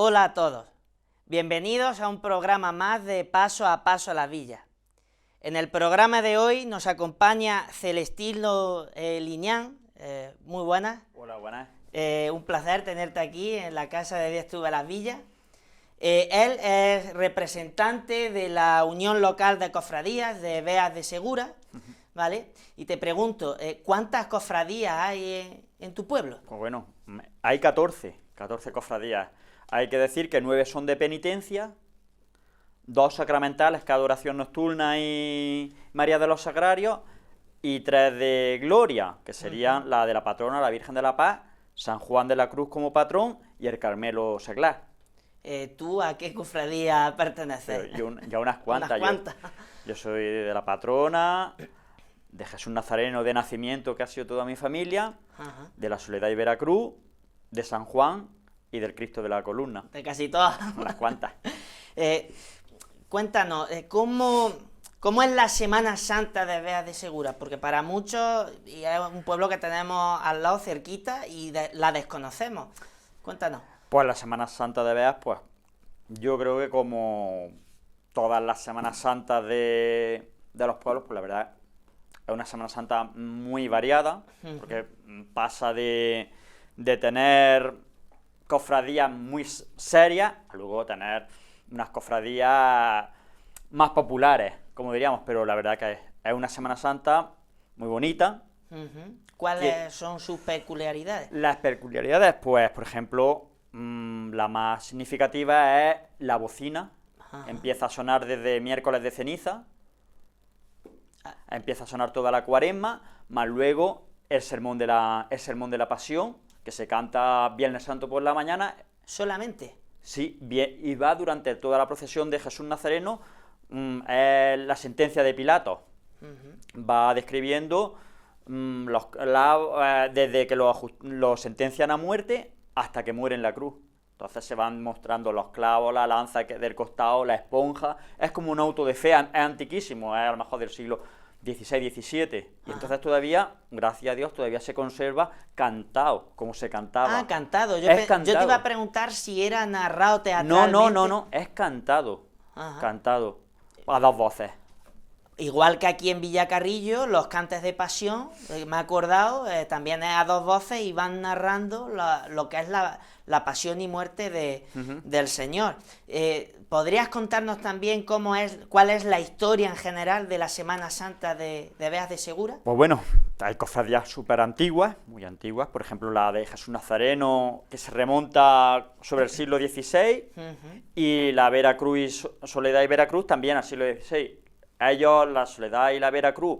Hola a todos, bienvenidos a un programa más de Paso a Paso a la Villa. En el programa de hoy nos acompaña Celestino Liñán, muy buenas. Hola, buenas. Un placer tenerte aquí en la casa de Dios Tuve las Villas. Él es representante de la Unión Local de Cofradías de Beas de Segura, ¿vale? Y te pregunto, ¿cuántas cofradías hay en tu pueblo? Pues bueno, hay 14 cofradías. Hay que decir que 9 son de penitencia, 2 sacramentales, que adoración nocturna y María de los Sagrarios, y 3 de gloria, que serían la de la patrona, la Virgen de la Paz, San Juan de la Cruz como patrón y el Carmelo Seglar. ¿Tú a qué cofradía perteneces? Ya unas cuantas. Unas cuantas. Yo soy de la patrona, de Jesús Nazareno de nacimiento, que ha sido toda mi familia, Ajá. de la Soledad y Veracruz, de San Juan y del Cristo de la Columna. De casi todas. Unas cuantas. Cuéntanos, ¿cómo es la Semana Santa de Beas de Segura? Porque para muchos, y es un pueblo que tenemos al lado cerquita y la desconocemos. Cuéntanos. Pues la Semana Santa de Beas, pues yo creo que como todas las Semanas Santas de los pueblos, pues la verdad es una Semana Santa muy variada, porque pasa de tener cofradías muy serias a luego tener unas cofradías más populares, como diríamos, pero la verdad que es una Semana Santa muy bonita. ¿Cuáles son sus peculiaridades? Las peculiaridades, pues, por ejemplo, la más significativa es la bocina. Ajá. Empieza a sonar desde miércoles de ceniza, empieza a sonar toda la cuaresma, más luego el sermón de la pasión, que se canta Viernes Santo por la mañana. ¿Solamente? Sí, y va durante toda la procesión de Jesús Nazareno, es la sentencia de Pilato. Va describiendo desde que lo sentencian a muerte hasta que muere en la cruz. Entonces se van mostrando los clavos, la lanza del costado, la esponja. Es como un auto de fe, es antiquísimo, es a lo mejor del siglo XVI, XVII. Y entonces todavía, gracias a Dios, todavía se conserva cantado, como se cantaba. Ah, cantado. Yo Cantado. te iba a preguntar si era narrado teatralmente. No, es cantado. Ajá. Cantado. A 2 voces. Igual que aquí en Villacarrillo, los cantes de pasión, me he acordado, también es a 2 voces y van narrando lo que es la pasión y muerte del Señor. ¿Podrías contarnos también cuál es la historia en general de la Semana Santa de Beas de Segura? Pues bueno, hay cofradías súper antiguas, muy antiguas, por ejemplo la de Jesús Nazareno, que se remonta sobre el siglo XVI, y la Veracruz, Soledad y Veracruz también al siglo XVI. Ellos, la Soledad y la Veracruz,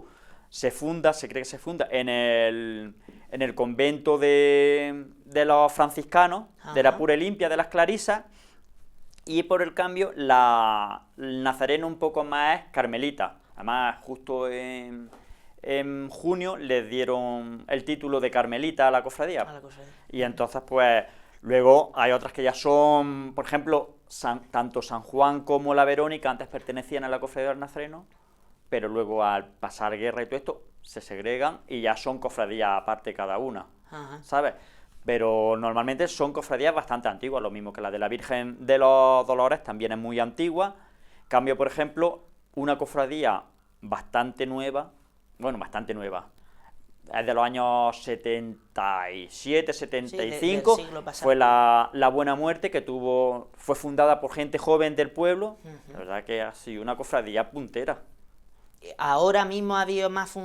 se cree que se funda en el convento de los franciscanos, de la Pura y Limpia, de las Clarisas, y por el cambio, el Nazareno un poco más carmelita. Además, justo en junio les dieron el título de carmelita a la cofradía. Y entonces, pues, luego hay otras que ya son, por ejemplo, tanto San Juan como la Verónica antes pertenecían a la cofradía del Nazareno, pero luego al pasar guerra y todo esto, se segregan y ya son cofradías aparte cada una, ¿sabes? Pero normalmente son cofradías bastante antiguas, lo mismo que la de la Virgen de los Dolores, también es muy antigua. Cambio, por ejemplo, una cofradía bastante nueva, es de los años 77, 75, del siglo pasado. fue la Buena Muerte, que fue fundada por gente joven del pueblo. La verdad que ha sido una cofradía puntera. ¿Ahora mismo ha habido más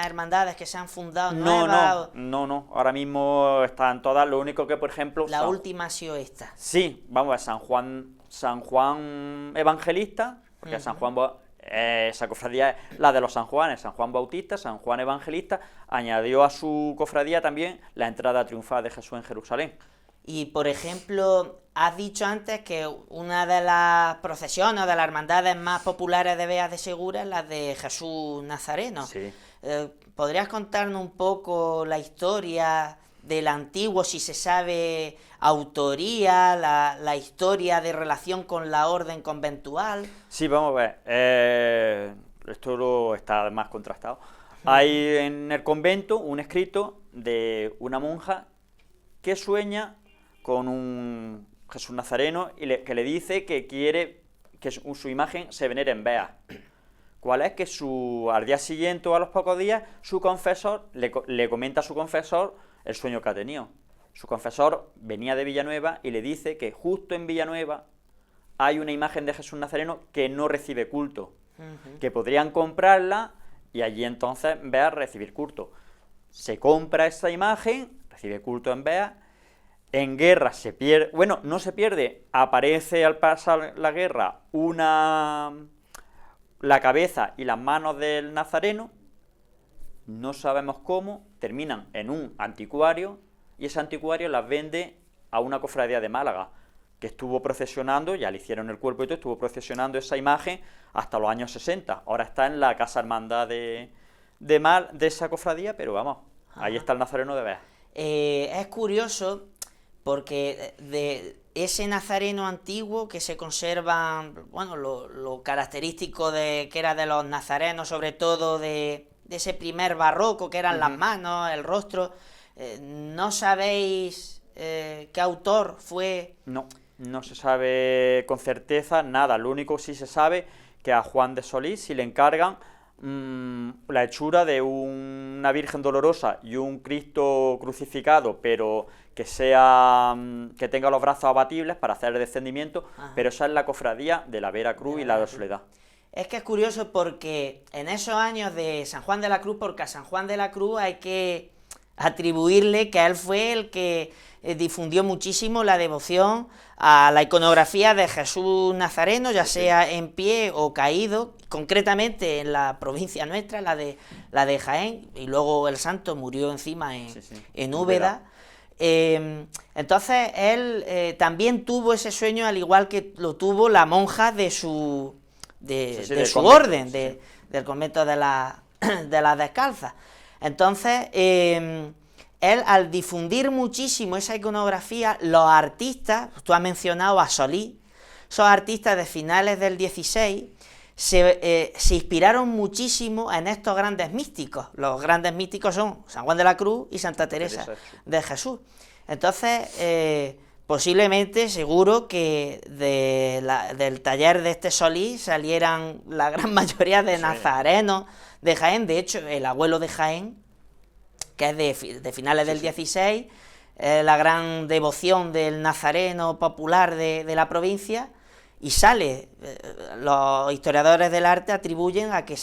hermandades que se han fundado nuevas? No, ahora mismo están todas, lo único que, por ejemplo... La última ha sido esta. Sí, vamos a San Juan Evangelista, porque San Juan... esa cofradía es la de los San Juanes, San Juan Bautista, San Juan Evangelista, añadió a su cofradía también la entrada triunfal de Jesús en Jerusalén. Y, por ejemplo, has dicho antes que una de las procesiones o de las hermandades más populares de Beas de Segura es la de Jesús Nazareno. Sí. ¿Podrías contarnos un poco la historia del antiguo, si se sabe autoría, la historia de relación con la orden conventual? Sí, vamos a ver. Esto está más contrastado. Hay en el convento un escrito de una monja que sueña con un Jesús Nazareno, y que le dice que quiere que su imagen se venere en Beas. ¿Cuál es? Que al día siguiente o a los pocos días, su confesor le comenta a su confesor el sueño que ha tenido. Su confesor venía de Villanueva y le dice que justo en Villanueva hay una imagen de Jesús Nazareno que no recibe culto, que podrían comprarla y allí entonces Beas recibir culto. Se compra esa imagen, recibe culto en Beas. En guerra se pierde, bueno, no se pierde, aparece al pasar la guerra la cabeza y las manos del Nazareno, no sabemos cómo, terminan en un anticuario, y ese anticuario las vende a una cofradía de Málaga, que estuvo procesionando, ya le hicieron el cuerpo y todo, estuvo procesionando esa imagen hasta los años 60, ahora está en la Casa Hermandad de esa cofradía, pero vamos, ahí está el Nazareno de Beas. Es curioso, porque de ese nazareno antiguo que se conserva, bueno, lo característico que era de los nazarenos, sobre todo de ese primer barroco, que eran las manos, el rostro, ¿no sabéis qué autor fue? No se sabe con certeza nada, lo único sí se sabe que a Juan de Solís si le encargan la hechura de una Virgen Dolorosa y un Cristo crucificado, pero que tenga los brazos abatibles para hacer el descendimiento, pero esa es la cofradía de la Vera Cruz y la de la Soledad. Es que es curioso porque en esos años de San Juan de la Cruz, porque a San Juan de la Cruz hay que atribuirle que él fue el que difundió muchísimo la devoción a la iconografía de Jesús Nazareno, ya sea en pie o caído, concretamente en la provincia nuestra, la de Jaén, y luego el santo murió encima en Úbeda. Entonces él también tuvo ese sueño, al igual que lo tuvo la monja de su orden, del convento de las Descalzas. Entonces, él, al difundir muchísimo esa iconografía, los artistas, tú has mencionado a Solís, esos artistas de finales del 16, se inspiraron muchísimo en estos grandes místicos. Los grandes místicos son San Juan de la Cruz y Santa Teresa de Jesús. Entonces, posiblemente, seguro que del taller de este Solís salieran la gran mayoría de nazarenos de Jaén. De hecho, el abuelo de Jaén, que es de finales del 16, la gran devoción del nazareno popular de la provincia, y sale, los historiadores del arte atribuyen a que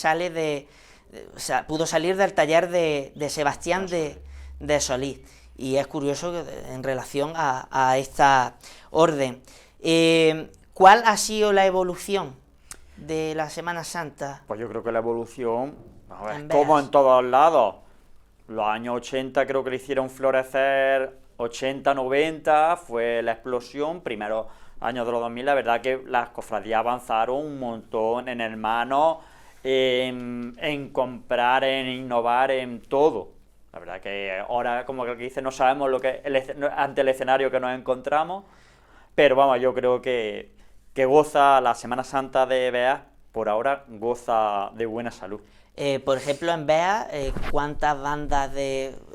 pudo salir del taller de Sebastián de Solís, y es curioso en relación a esta orden. ¿Cuál ha sido la evolución de la Semana Santa? Pues yo creo que la evolución, como en todos lados, los años 80 creo que le hicieron florecer, 80, 90 fue la explosión, primeros años de los 2000, la verdad que las cofradías avanzaron un montón en hermanos, en comprar, en innovar, en todo. La verdad que ahora, como que dice, no sabemos lo que ante el escenario que nos encontramos, pero vamos, yo creo que goza la Semana Santa de Beas, por ahora goza de buena salud. Por ejemplo, en Beas, ¿cuántas bandas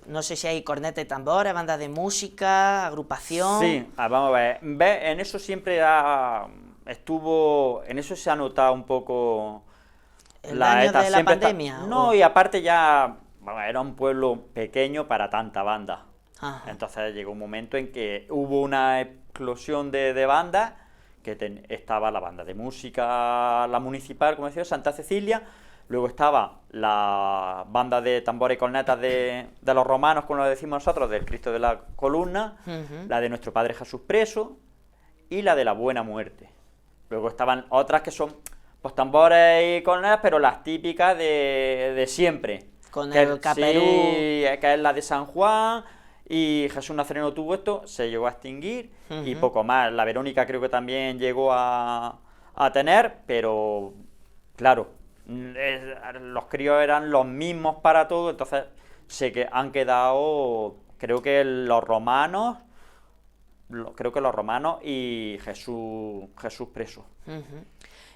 no sé si hay cornetas y tambores, bandas de música, agrupación? Sí, vamos a ver, en eso siempre en eso se ha notado un poco el daño de la pandemia. No, y aparte ya, era un pueblo pequeño para tanta banda. Ajá. Entonces llegó un momento en que hubo una explosión de bandas, que estaba la banda de música, la municipal, como decía, Santa Cecilia. Luego estaba la banda de tambores y cornetas de los romanos, como lo decimos nosotros, del Cristo de la Columna, la de Nuestro Padre Jesús Preso y la de la Buena Muerte. Luego estaban otras que son pues tambores y cornetas, pero las típicas de siempre. Con el caperú. Sí, que es la de San Juan, y Jesús Nazareno tuvo esto, se llegó a extinguir, y poco más. La Verónica creo que también llegó a tener, pero claro, los críos eran los mismos para todo, entonces sé que han quedado, creo que los romanos y Jesús Preso.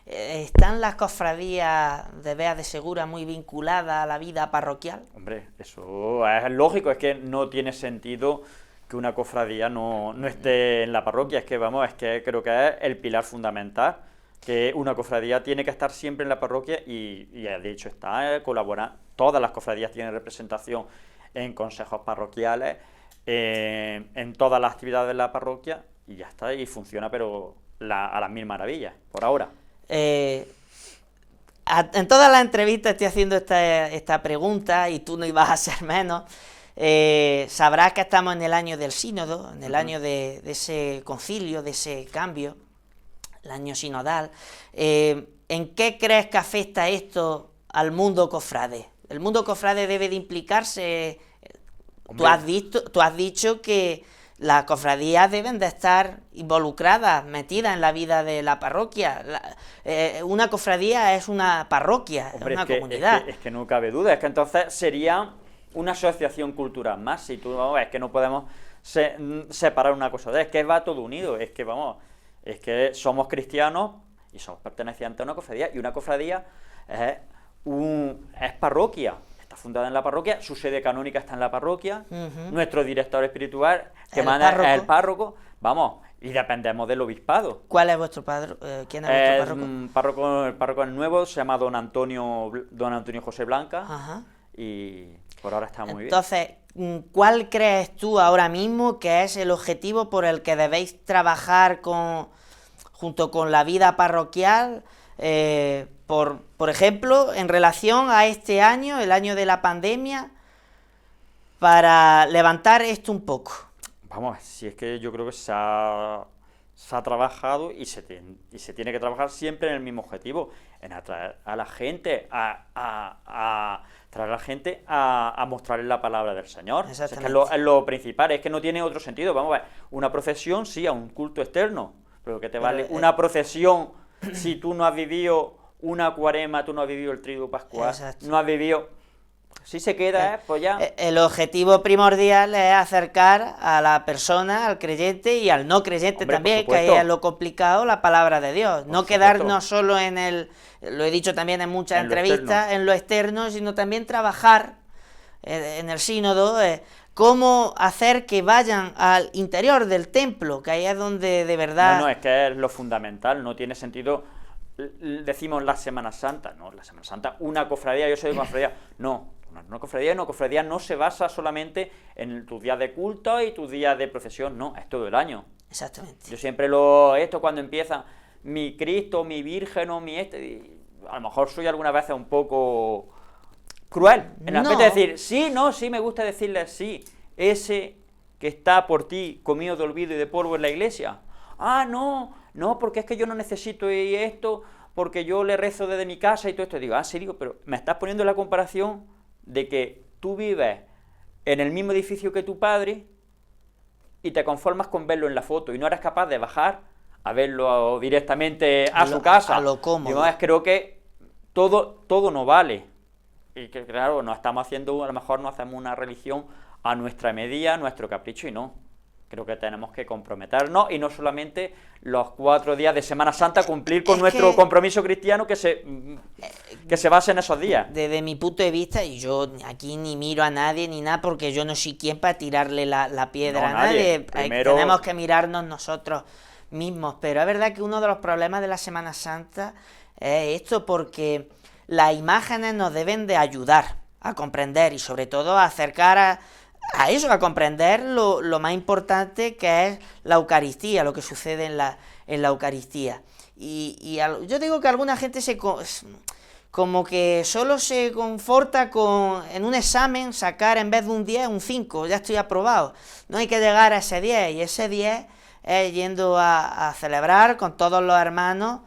¿Están las cofradías de Beas de Segura muy vinculadas a la vida parroquial? Hombre, eso es lógico, es que no tiene sentido que una cofradía no esté en la parroquia. Es que, vamos, es que creo que es el pilar fundamental, que una cofradía tiene que estar siempre en la parroquia y de hecho está colaborando. Todas las cofradías tienen representación en consejos parroquiales, en todas las actividades de la parroquia, y ya está, y funciona, pero a las mil maravillas, por ahora. En todas las entrevistas estoy haciendo esta pregunta, y tú no ibas a ser menos. Sabrás que estamos en el año del sínodo, en el año de ese concilio, de ese cambio, el año sinodal. ¿En qué crees que afecta esto al mundo cofrade? ¿El mundo cofrade debe de implicarse? Tú has dicho que las cofradías deben de estar involucradas, metidas en la vida de la parroquia. Una cofradía es una parroquia, Hombre, es una comunidad. Es que no cabe duda, es que entonces sería una asociación cultural más. Si tú es que no podemos separar una cosa es que va todo unido. Es que, vamos, es que somos cristianos y somos pertenecientes a una cofradía, y una cofradía es parroquia. Está fundada en la parroquia, su sede canónica está en la parroquia, nuestro director espiritual que manda es el párroco, vamos, y dependemos del obispado. ¿Cuál es vuestro párroco? ¿Quién es vuestro párroco? El párroco nuevo se llama don Antonio José Blanca. Ajá. Y por ahora está muy bien. Entonces, ¿cuál crees tú ahora mismo que es el objetivo por el que debéis trabajar junto con la vida parroquial? Por ejemplo, en relación a este año, el año de la pandemia, para levantar esto un poco. Vamos, si es que yo creo que se ha trabajado y se tiene que trabajar siempre en el mismo objetivo, en atraer a la gente, a traer a la gente a mostrarles la palabra del Señor. Es que es lo principal, es que no tiene otro sentido. Vamos a ver, una procesión sí, a un culto externo, pero que te vale una procesión si tú no has vivido una cuaresma, tú no has vivido el triduo pascual, exacto, no has vivido... Si se queda, pues ya... El objetivo primordial es acercar a la persona, al creyente y al no creyente, hombre, también, que ahí es lo complicado, la palabra de Dios. No quedarnos solo en lo he dicho también en muchas entrevistas, en lo externo, sino también trabajar en el sínodo, cómo hacer que vayan al interior del templo, que ahí es donde de verdad... No, es que es lo fundamental, no tiene sentido... Decimos la Semana Santa, no, la Semana Santa, una cofradía, yo soy de cofradía, no, una cofradía no se basa solamente en tus días de culto y tus días de procesión, no, es todo el año. Exactamente. Yo siempre cuando empieza mi Cristo, mi Virgen o mi a lo mejor soy algunas veces un poco cruel, en el aspecto de decir, sí, me gusta decirle sí, ese que está por ti comido de olvido y de polvo en la iglesia, no, porque es que yo no necesito esto, porque yo le rezo desde mi casa y todo esto. Digo, sí, pero me estás poniendo la comparación de que tú vives en el mismo edificio que tu padre y te conformas con verlo en la foto y no eres capaz de bajar a verlo directamente a su casa. A lo cómodo. Yo creo que todo no vale. Y que claro, no estamos haciendo, a lo mejor no hacemos una religión a nuestra medida, a nuestro capricho, y no. Creo que tenemos que comprometernos y no solamente los 4 días de Semana Santa cumplir con nuestro compromiso cristiano que se base en esos días. Desde mi punto de vista, y yo aquí ni miro a nadie ni nada, porque yo no soy quien para tirarle la piedra a nadie. Primero... Tenemos que mirarnos nosotros mismos, pero es verdad que uno de los problemas de la Semana Santa es esto, porque las imágenes nos deben de ayudar a comprender y sobre todo a acercar a comprender lo más importante, que es la Eucaristía, lo que sucede en la Eucaristía. Y yo digo que alguna gente como que solo se conforta en un examen sacar en vez de un 10, un 5, ya estoy aprobado. No hay que llegar a ese 10, y ese 10 es yendo a celebrar con todos los hermanos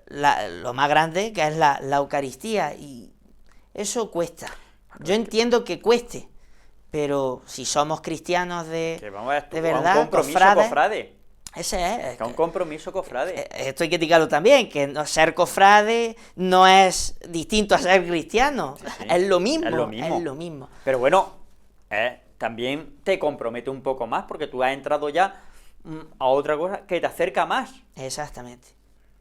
lo más grande, que es la Eucaristía, y eso cuesta. Yo entiendo que cueste, pero si somos cristianos de verdad, un compromiso cofrade. Ese es. Un compromiso cofrade. Esto hay que criticarlo también, que ser cofrade no es distinto a ser cristiano. Sí. Es lo mismo. Es lo mismo. Pero bueno, también te compromete un poco más, porque tú has entrado ya a otra cosa que te acerca más. Exactamente.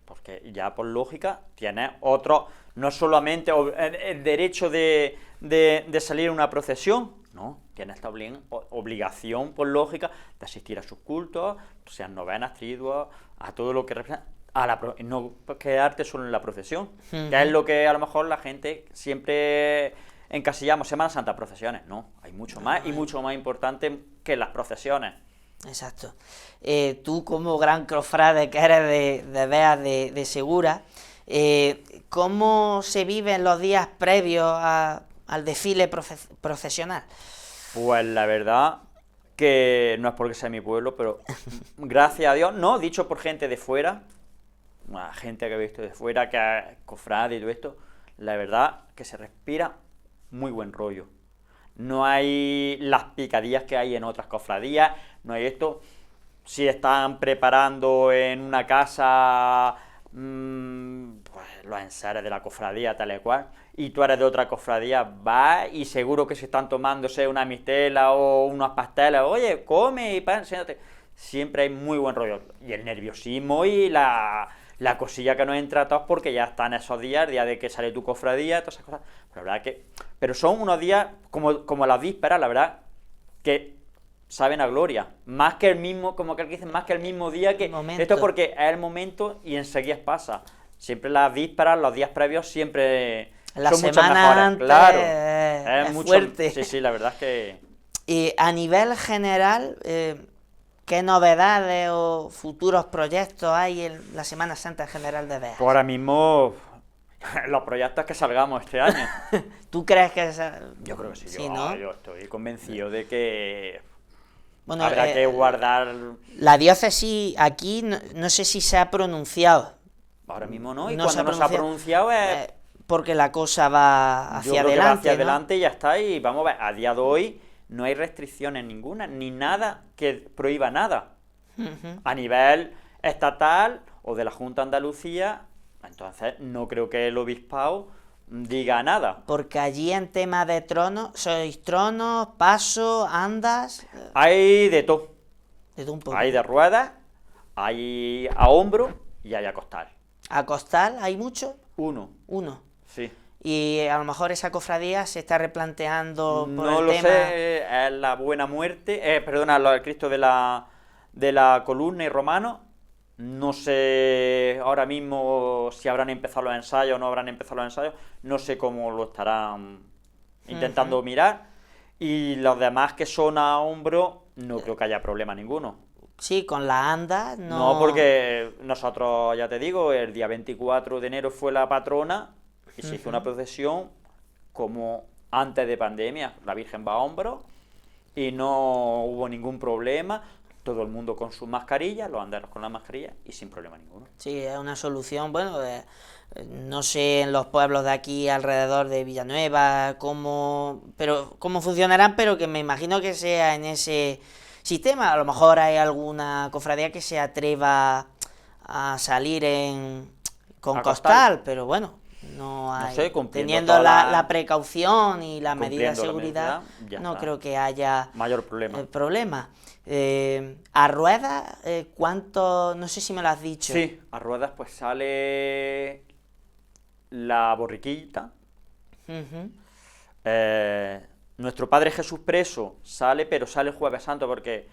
Porque ya por lógica tienes otro, no solamente el derecho de salir en una procesión, No, tiene esta obligación, por lógica, de asistir a sus cultos, sean novenas, triduos, a todo lo que representa, no quedarte solo en la procesión, que es lo que a lo mejor la gente siempre encasillamos, Semana Santa, procesiones. No, hay mucho más y mucho más importante que las procesiones. Exacto. Tú, como gran cofrade que eres de Beas de Segura, ¿cómo se viven los días previos al desfile procesional? Pues la verdad que no es porque sea mi pueblo, pero gracias a Dios, no, dicho por gente de fuera, gente que he visto de fuera, que es cofrade y todo esto, la verdad que se respira muy buen rollo. No hay las picadillas que hay en otras cofradías, no hay esto. Si están preparando en una casa pues, los enseres de la cofradía tal y cual, y tú eres de otra cofradía, vas y seguro que se están tomándose una mistela o unos pasteles, oye, come y siéntate. Siempre hay muy buen rollo. Y el nerviosismo y la cosilla que nos entra a todos porque ya están esos días, el día de que sale tu cofradía, todas esas cosas. Pero la verdad que... Pero son unos días como las vísperas, la verdad, que saben a gloria. Más que el mismo, como que dicen, más que el mismo día que... Esto porque es el momento y enseguida pasa. Siempre las vísperas, los días previos, siempre son mucho mejores. Claro, es mucho fuerte. Sí, la verdad es que... Y a nivel general... ¿qué novedades o futuros proyectos hay en la Semana Santa General de Beas? Pues ahora mismo, los proyectos que salgamos este año. ¿Tú crees que...? Yo creo que sí, sí, ¿no? Yo estoy convencido de que habrá que guardar... La diócesis aquí, no sé si se ha pronunciado. Ahora mismo no, y no cuando no se ha pronunciado es... porque la cosa va hacia adelante, va hacia adelante y ya está, y vamos a ver, a día de hoy... No hay restricciones ninguna, ni nada que prohíba nada. A nivel estatal o de la Junta de Andalucía, entonces no creo que el obispado diga nada. Porque allí en tema de tronos, ¿sois tronos, pasos, andas? Hay de todo. De todo un poco. Hay de ruedas, hay a hombro y hay a costal. ¿A costal hay mucho? Uno. Sí. Y a lo mejor esa cofradía se está replanteando por no el lo tema... sé, es la Buena Muerte, el Cristo de la Columna y Romano. No sé ahora mismo si habrán empezado los ensayos o no habrán empezado los ensayos, no sé cómo lo estarán intentando mirar. Y los demás que son a hombro, no creo que haya problema ninguno. Sí, con la anda no... No, porque nosotros, ya te digo, el día 24 de enero fue la patrona, y se hizo una procesión como antes de pandemia, la Virgen va a hombros, y no hubo ningún problema, todo el mundo con sus mascarillas, los anderos con las mascarillas, y sin problema ninguno. Sí, es una solución, bueno, no sé en los pueblos de aquí alrededor de Villanueva cómo funcionarán, pero que me imagino que sea en ese sistema. A lo mejor hay alguna cofradía que se atreva a salir con costal, pero bueno... No hay, sé, teniendo la precaución y la medida de seguridad, no creo que haya mayor problema. A ruedas, ¿cuánto? No sé si me lo has dicho. Sí, a ruedas pues sale la borriquita. Nuestro Padre Jesús Preso sale, pero sale el Jueves Santo, porque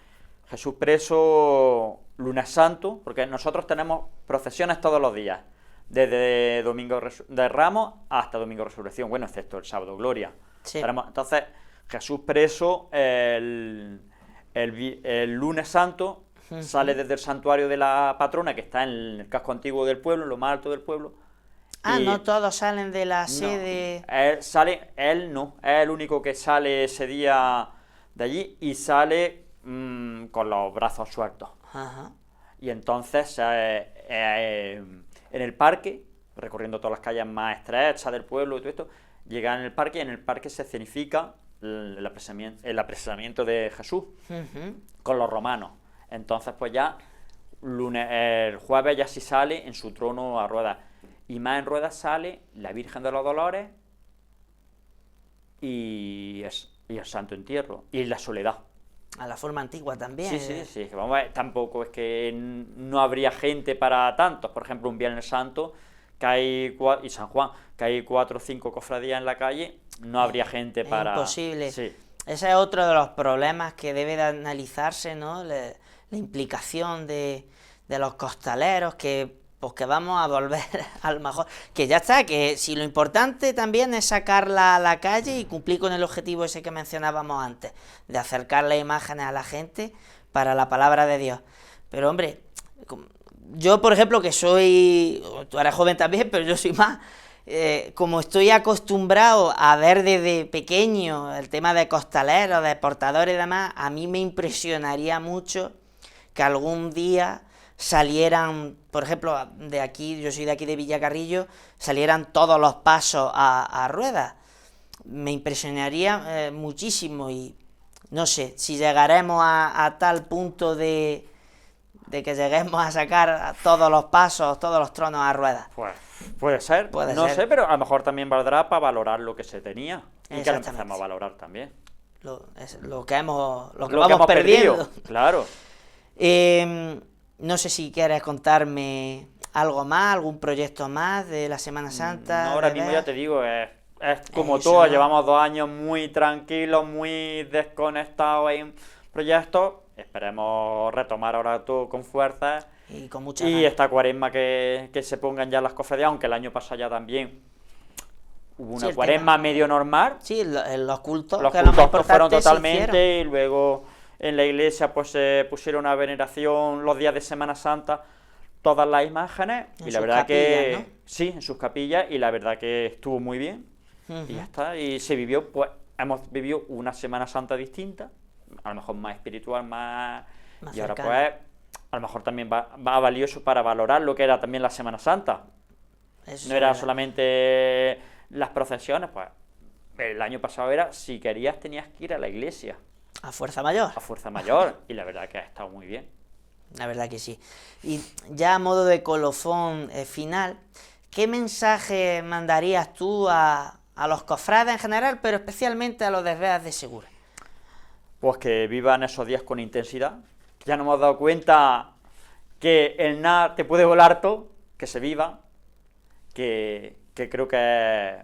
Jesús Preso, lunes santo, porque nosotros tenemos procesiones todos los días. Desde Domingo de Ramos hasta Domingo de Resurrección, bueno, excepto el Sábado Gloria. Sí. Entonces, Jesús Preso, el lunes santo, sale desde el santuario de la patrona, que está en el casco antiguo del pueblo, en lo más alto del pueblo. No todos salen de la sede... Él no, es el único que sale ese día de allí, y sale con los brazos sueltos. Y entonces... en el parque, recorriendo todas las calles más estrechas del pueblo y todo esto, llega en el parque, y en el parque se escenifica el apresamiento de Jesús con los romanos. Entonces pues ya el jueves ya sí sale en su trono a ruedas, y más en ruedas sale la Virgen de los Dolores y el Santo Entierro y la Soledad. A la forma antigua también. Sí. Vamos a ver, tampoco es que no habría gente para tantos. Por ejemplo, un Viernes Santo y San Juan, que hay 4 o 5 cofradías en la calle, no habría gente para... Imposible. Sí. ese es otro de los problemas que debe de analizarse, ¿no? La implicación de los costaleros, que pues que vamos a volver a lo mejor, que ya está, que si lo importante también es sacarla a la calle y cumplir con el objetivo ese que mencionábamos antes, de acercar las imágenes a la gente para la palabra de Dios. Pero hombre, yo por ejemplo que soy, tú eres joven también, pero yo soy más, como estoy acostumbrado a ver desde pequeño el tema de costaleros, de portadores y demás, a mí me impresionaría mucho que algún día salieran, por ejemplo, de aquí, yo soy de aquí de Villacarrillo, salieran todos los pasos a ruedas. Me impresionaría muchísimo y no sé si llegaremos a tal punto de que lleguemos a sacar todos los pasos, todos los tronos a ruedas. Pues puede ser, no sé, pero a lo mejor también valdrá para valorar lo que se tenía y que lo empecemos a valorar también. Lo que vamos perdiendo. Claro. No sé si quieres contarme algo más, algún proyecto más de la Semana Santa. No, ahora mismo ya te digo, es como todo, ¿no? Llevamos 2 años muy tranquilos, muy desconectados en proyectos. Esperemos retomar ahora todo con fuerza. Y con mucha y esta cuaresma que se pongan ya las cofradías, aunque el año pasado ya también hubo una cuaresma medio normal. Sí, los cultos. Los cultos fueron totalmente y luego en la iglesia pues se pusieron a veneración los días de Semana Santa todas las imágenes y la verdad que ¿no? Sí, en sus capillas y la verdad que estuvo muy bien y ya está, y se vivió, pues hemos vivido una Semana Santa distinta, a lo mejor más espiritual, más y cercana. Ahora pues a lo mejor también va valioso para valorar lo que era también la Semana Santa. Eso no era solamente las procesiones, pues el año pasado era si querías tenías que ir a la iglesia. A fuerza mayor. A fuerza mayor, y la verdad que ha estado muy bien. La verdad que sí. Y ya a modo de colofón final, ¿qué mensaje mandarías tú a los cofrades en general, pero especialmente a los de Veas de Segura? Pues que vivan esos días con intensidad. Ya nos hemos dado cuenta que el nada te puede volar todo, que se viva, que creo que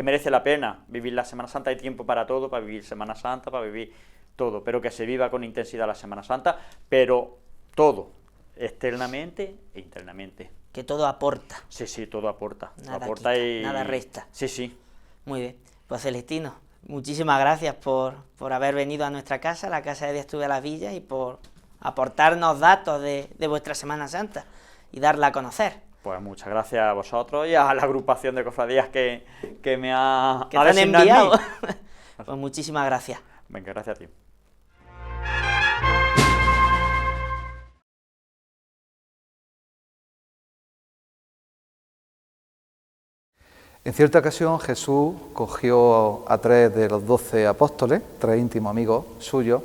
merece la pena vivir la Semana Santa. Hay tiempo para todo, para vivir Semana Santa, para vivir todo, pero que se viva con intensidad la Semana Santa, pero todo, externamente e internamente. Que todo aporta. Sí, todo aporta. Nada aporta quita, y nada resta. Sí. Muy bien. Pues Celestino, muchísimas gracias por haber venido a nuestra casa, la Casa de Dios Tuve las Villas, y por aportarnos datos de vuestra Semana Santa y darla a conocer. Pues muchas gracias a vosotros y a la agrupación de cofradías que me ha enviado. Pues muchísimas gracias. Venga, gracias a ti. En cierta ocasión Jesús cogió a 3 de los 12 apóstoles, 3 íntimos amigos suyos,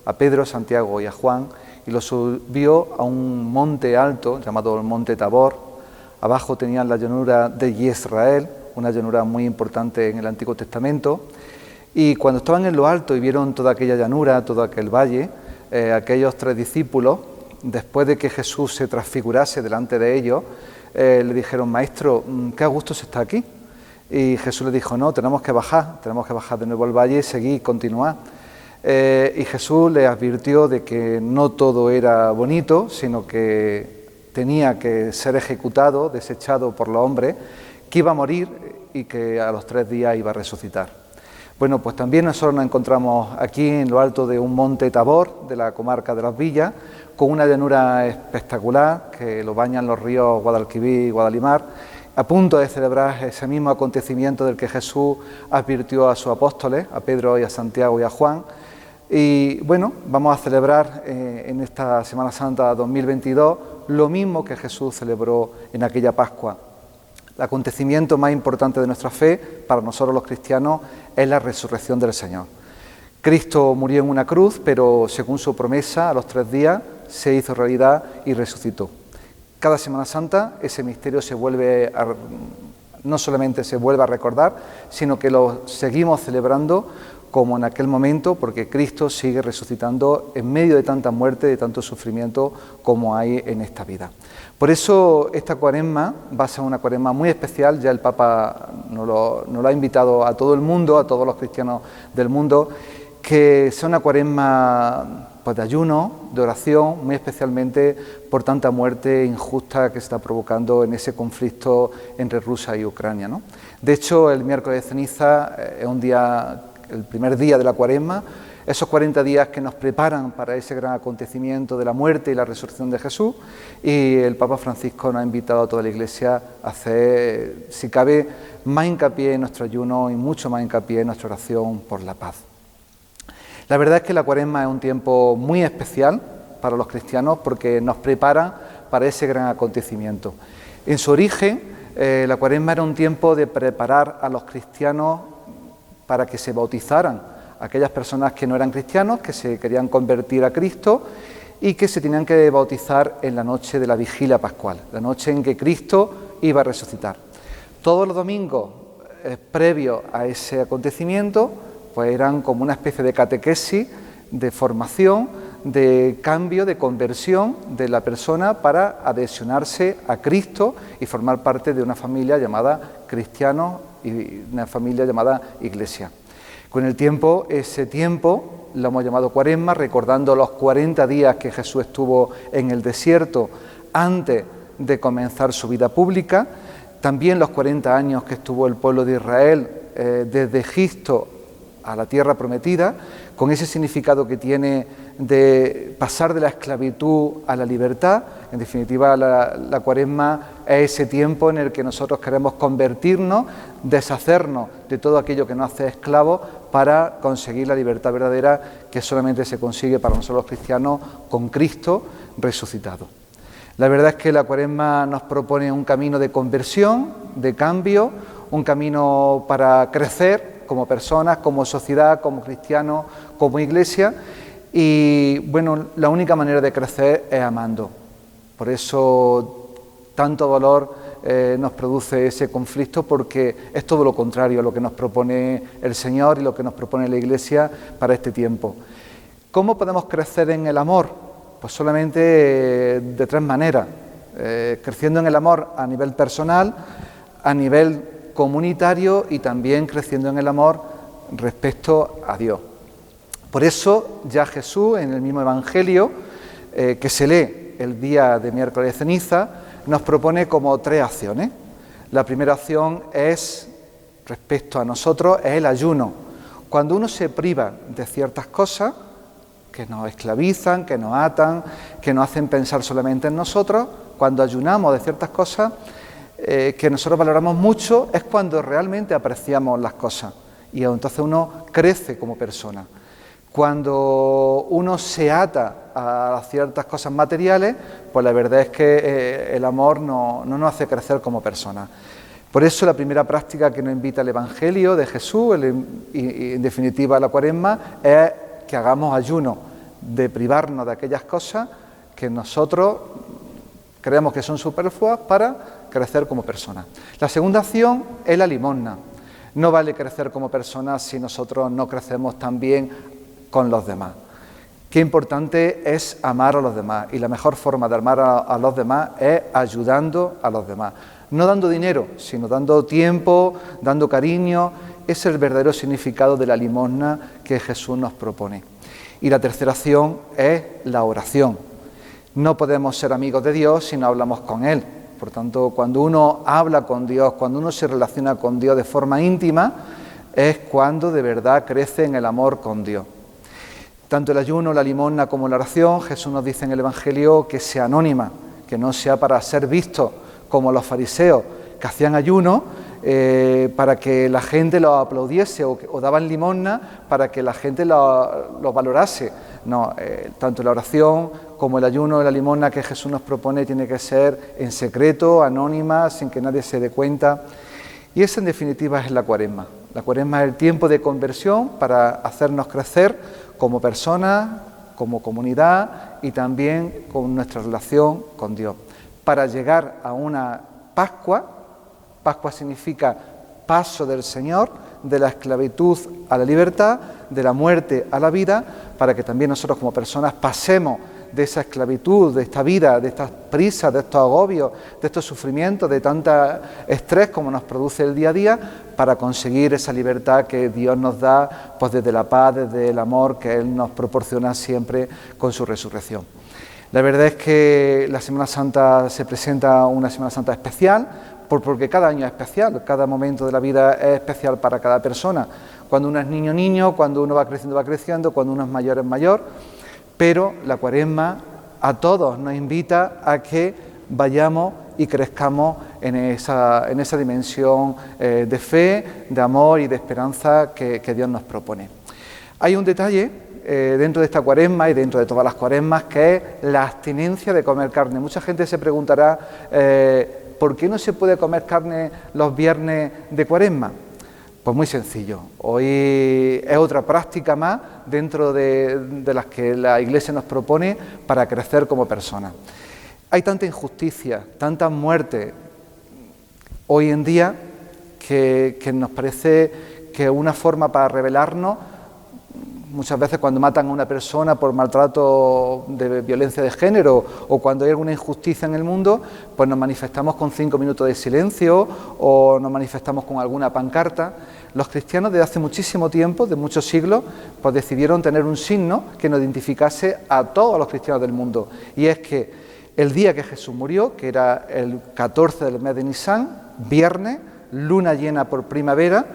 a Pedro, Santiago y a Juan, y los subió a un monte alto llamado el Monte Tabor. Abajo tenían la llanura de Israel, una llanura muy importante en el Antiguo Testamento, y cuando estaban en lo alto y vieron toda aquella llanura, todo aquel valle, aquellos 3 discípulos, después de que Jesús se transfigurase delante de ellos, le dijeron: Maestro, qué a gusto se está aquí. Y Jesús les dijo: no, tenemos que bajar de nuevo al valle y seguir, continuar. Y Jesús les advirtió de que no todo era bonito, sino que tenía que ser ejecutado, desechado por los hombres, que iba a morir y que a los 3 días iba a resucitar. Bueno, pues también nosotros nos encontramos aquí en lo alto de un monte Tabor, de la comarca de Las Villas, con una llanura espectacular que lo bañan los ríos Guadalquivir y Guadalimar, a punto de celebrar ese mismo acontecimiento del que Jesús advirtió a sus apóstoles, a Pedro y a Santiago y a Juan. Y bueno, vamos a celebrar en esta Semana Santa 2022 lo mismo que Jesús celebró en aquella Pascua. El acontecimiento más importante de nuestra fe, para nosotros los cristianos, es la resurrección del Señor. Cristo murió en una cruz, pero según su promesa, a los 3 días se hizo realidad y resucitó. Cada Semana Santa ese misterio no solamente se vuelve a recordar, sino que lo seguimos celebrando como en aquel momento, porque Cristo sigue resucitando en medio de tanta muerte, de tanto sufrimiento como hay en esta vida. Por eso esta cuaresma va a ser una cuaresma muy especial. Ya el Papa nos lo ha invitado a todo el mundo, a todos los cristianos del mundo, que sea una cuaresma pues, de ayuno, de oración, muy especialmente por tanta muerte injusta que se está provocando en ese conflicto entre Rusia y Ucrania, ¿no? De hecho, el miércoles de ceniza es un día, el primer día de la cuaresma, esos 40 días que nos preparan para ese gran acontecimiento de la muerte y la resurrección de Jesús, y el Papa Francisco nos ha invitado a toda la Iglesia a hacer, si cabe, más hincapié en nuestro ayuno y mucho más hincapié en nuestra oración por la paz. La verdad es que la cuaresma es un tiempo muy especial para los cristianos porque nos prepara para ese gran acontecimiento. En su origen, la cuaresma era un tiempo de preparar a los cristianos para que se bautizaran, aquellas personas que no eran cristianos, que se querían convertir a Cristo y que se tenían que bautizar en la noche de la vigilia pascual, la noche en que Cristo iba a resucitar. Todos los domingos previos a ese acontecimiento, pues eran como una especie de catequesis, de formación, de cambio, de conversión de la persona para adhesionarse a Cristo y formar parte de una familia llamada cristianos y una familia llamada Iglesia. Con el tiempo, ese tiempo lo hemos llamado cuaresma, recordando los 40 días que Jesús estuvo en el desierto antes de comenzar su vida pública, también los 40 años que estuvo el pueblo de Israel desde Egipto a la tierra prometida, con ese significado que tiene de pasar de la esclavitud a la libertad. En definitiva, la cuaresma es ese tiempo en el que nosotros queremos convertirnos, deshacernos de todo aquello que nos hace esclavos para conseguir la libertad verdadera que solamente se consigue para nosotros los cristianos con Cristo resucitado. La verdad es que la cuaresma nos propone un camino de conversión, de cambio, un camino para crecer como personas, como sociedad, como cristianos, como iglesia, y bueno, la única manera de crecer es amando. Por eso tanto dolor nos produce ese conflicto, porque es todo lo contrario a lo que nos propone el Señor y lo que nos propone la Iglesia para este tiempo. ¿Cómo podemos crecer en el amor? Pues solamente de tres maneras. Creciendo en el amor a nivel personal, a nivel comunitario y también creciendo en el amor respecto a Dios. Por eso ya Jesús, en el mismo Evangelio que se lee el día de miércoles de ceniza, nos propone como tres acciones. La primera acción es, respecto a nosotros, es el ayuno. Cuando uno se priva de ciertas cosas que nos esclavizan, que nos atan, que nos hacen pensar solamente en nosotros, cuando ayunamos de ciertas cosas que nosotros valoramos mucho, es cuando realmente apreciamos las cosas y entonces uno crece como persona. Cuando uno se ata a ciertas cosas materiales, pues la verdad es que el amor no nos hace crecer como personas. Por eso la primera práctica que nos invita el Evangelio de Jesús, y en definitiva la cuaresma, es que hagamos ayuno, de privarnos de aquellas cosas que nosotros creemos que son superfluas para crecer como personas. La segunda acción es la limosna. No vale crecer como personas si nosotros no crecemos también con los demás. Qué importante es amar a los demás, y la mejor forma de amar a los demás es ayudando a los demás. No dando dinero, sino dando tiempo, dando cariño. Es el verdadero significado de la limosna que Jesús nos propone. Y la tercera acción es la oración. No podemos ser amigos de Dios si no hablamos con Él. Por tanto, cuando uno habla con Dios, cuando uno se relaciona con Dios de forma íntima, es cuando de verdad crece en el amor con Dios. Tanto el ayuno, la limosna como la oración, Jesús nos dice en el Evangelio que sea anónima, que no sea para ser visto como los fariseos que hacían ayuno para que la gente lo aplaudiese o daban limosna para que la gente lo valorase. No, tanto la oración como el ayuno y la limosna que Jesús nos propone tiene que ser en secreto, anónima, sin que nadie se dé cuenta. Y esa en definitiva es la cuaresma. La cuaresma es el tiempo de conversión para hacernos crecer como personas, como comunidad y también con nuestra relación con Dios. Para llegar a una Pascua, Pascua significa paso del Señor, de la esclavitud a la libertad, de la muerte a la vida, para que también nosotros como personas pasemos de esa esclavitud, de esta vida, de estas prisas, de estos agobios, de estos sufrimientos, de tanta estrés como nos produce el día a día, para conseguir esa libertad que Dios nos da, pues desde la paz, desde el amor que Él nos proporciona siempre con su resurrección. La verdad es que la Semana Santa se presenta una Semana Santa especial, porque cada año es especial, cada momento de la vida es especial para cada persona. Cuando uno es niño, niño, cuando uno va creciendo, cuando uno es mayor, pero la Cuaresma a todos nos invita a que vayamos y crezcamos en esa dimensión de fe, de amor y de esperanza que Dios nos propone. Hay un detalle dentro de esta Cuaresma y dentro de todas las Cuaresmas, que es la abstinencia de comer carne. Mucha gente se preguntará ¿por qué no se puede comer carne los viernes de Cuaresma? Pues muy sencillo, hoy es otra práctica más dentro de las que la Iglesia nos propone para crecer como personas. Hay tanta injusticia, tanta muerte hoy en día que nos parece que una forma para rebelarnos, muchas veces cuando matan a una persona por maltrato de violencia de género o cuando hay alguna injusticia en el mundo, pues nos manifestamos con 5 minutos de silencio o nos manifestamos con alguna pancarta. Los cristianos desde hace muchísimo tiempo, de muchos siglos, pues decidieron tener un signo que nos identificase a todos los cristianos del mundo, y es que el día que Jesús murió, que era el 14 del mes de Nisan, viernes, luna llena por primavera,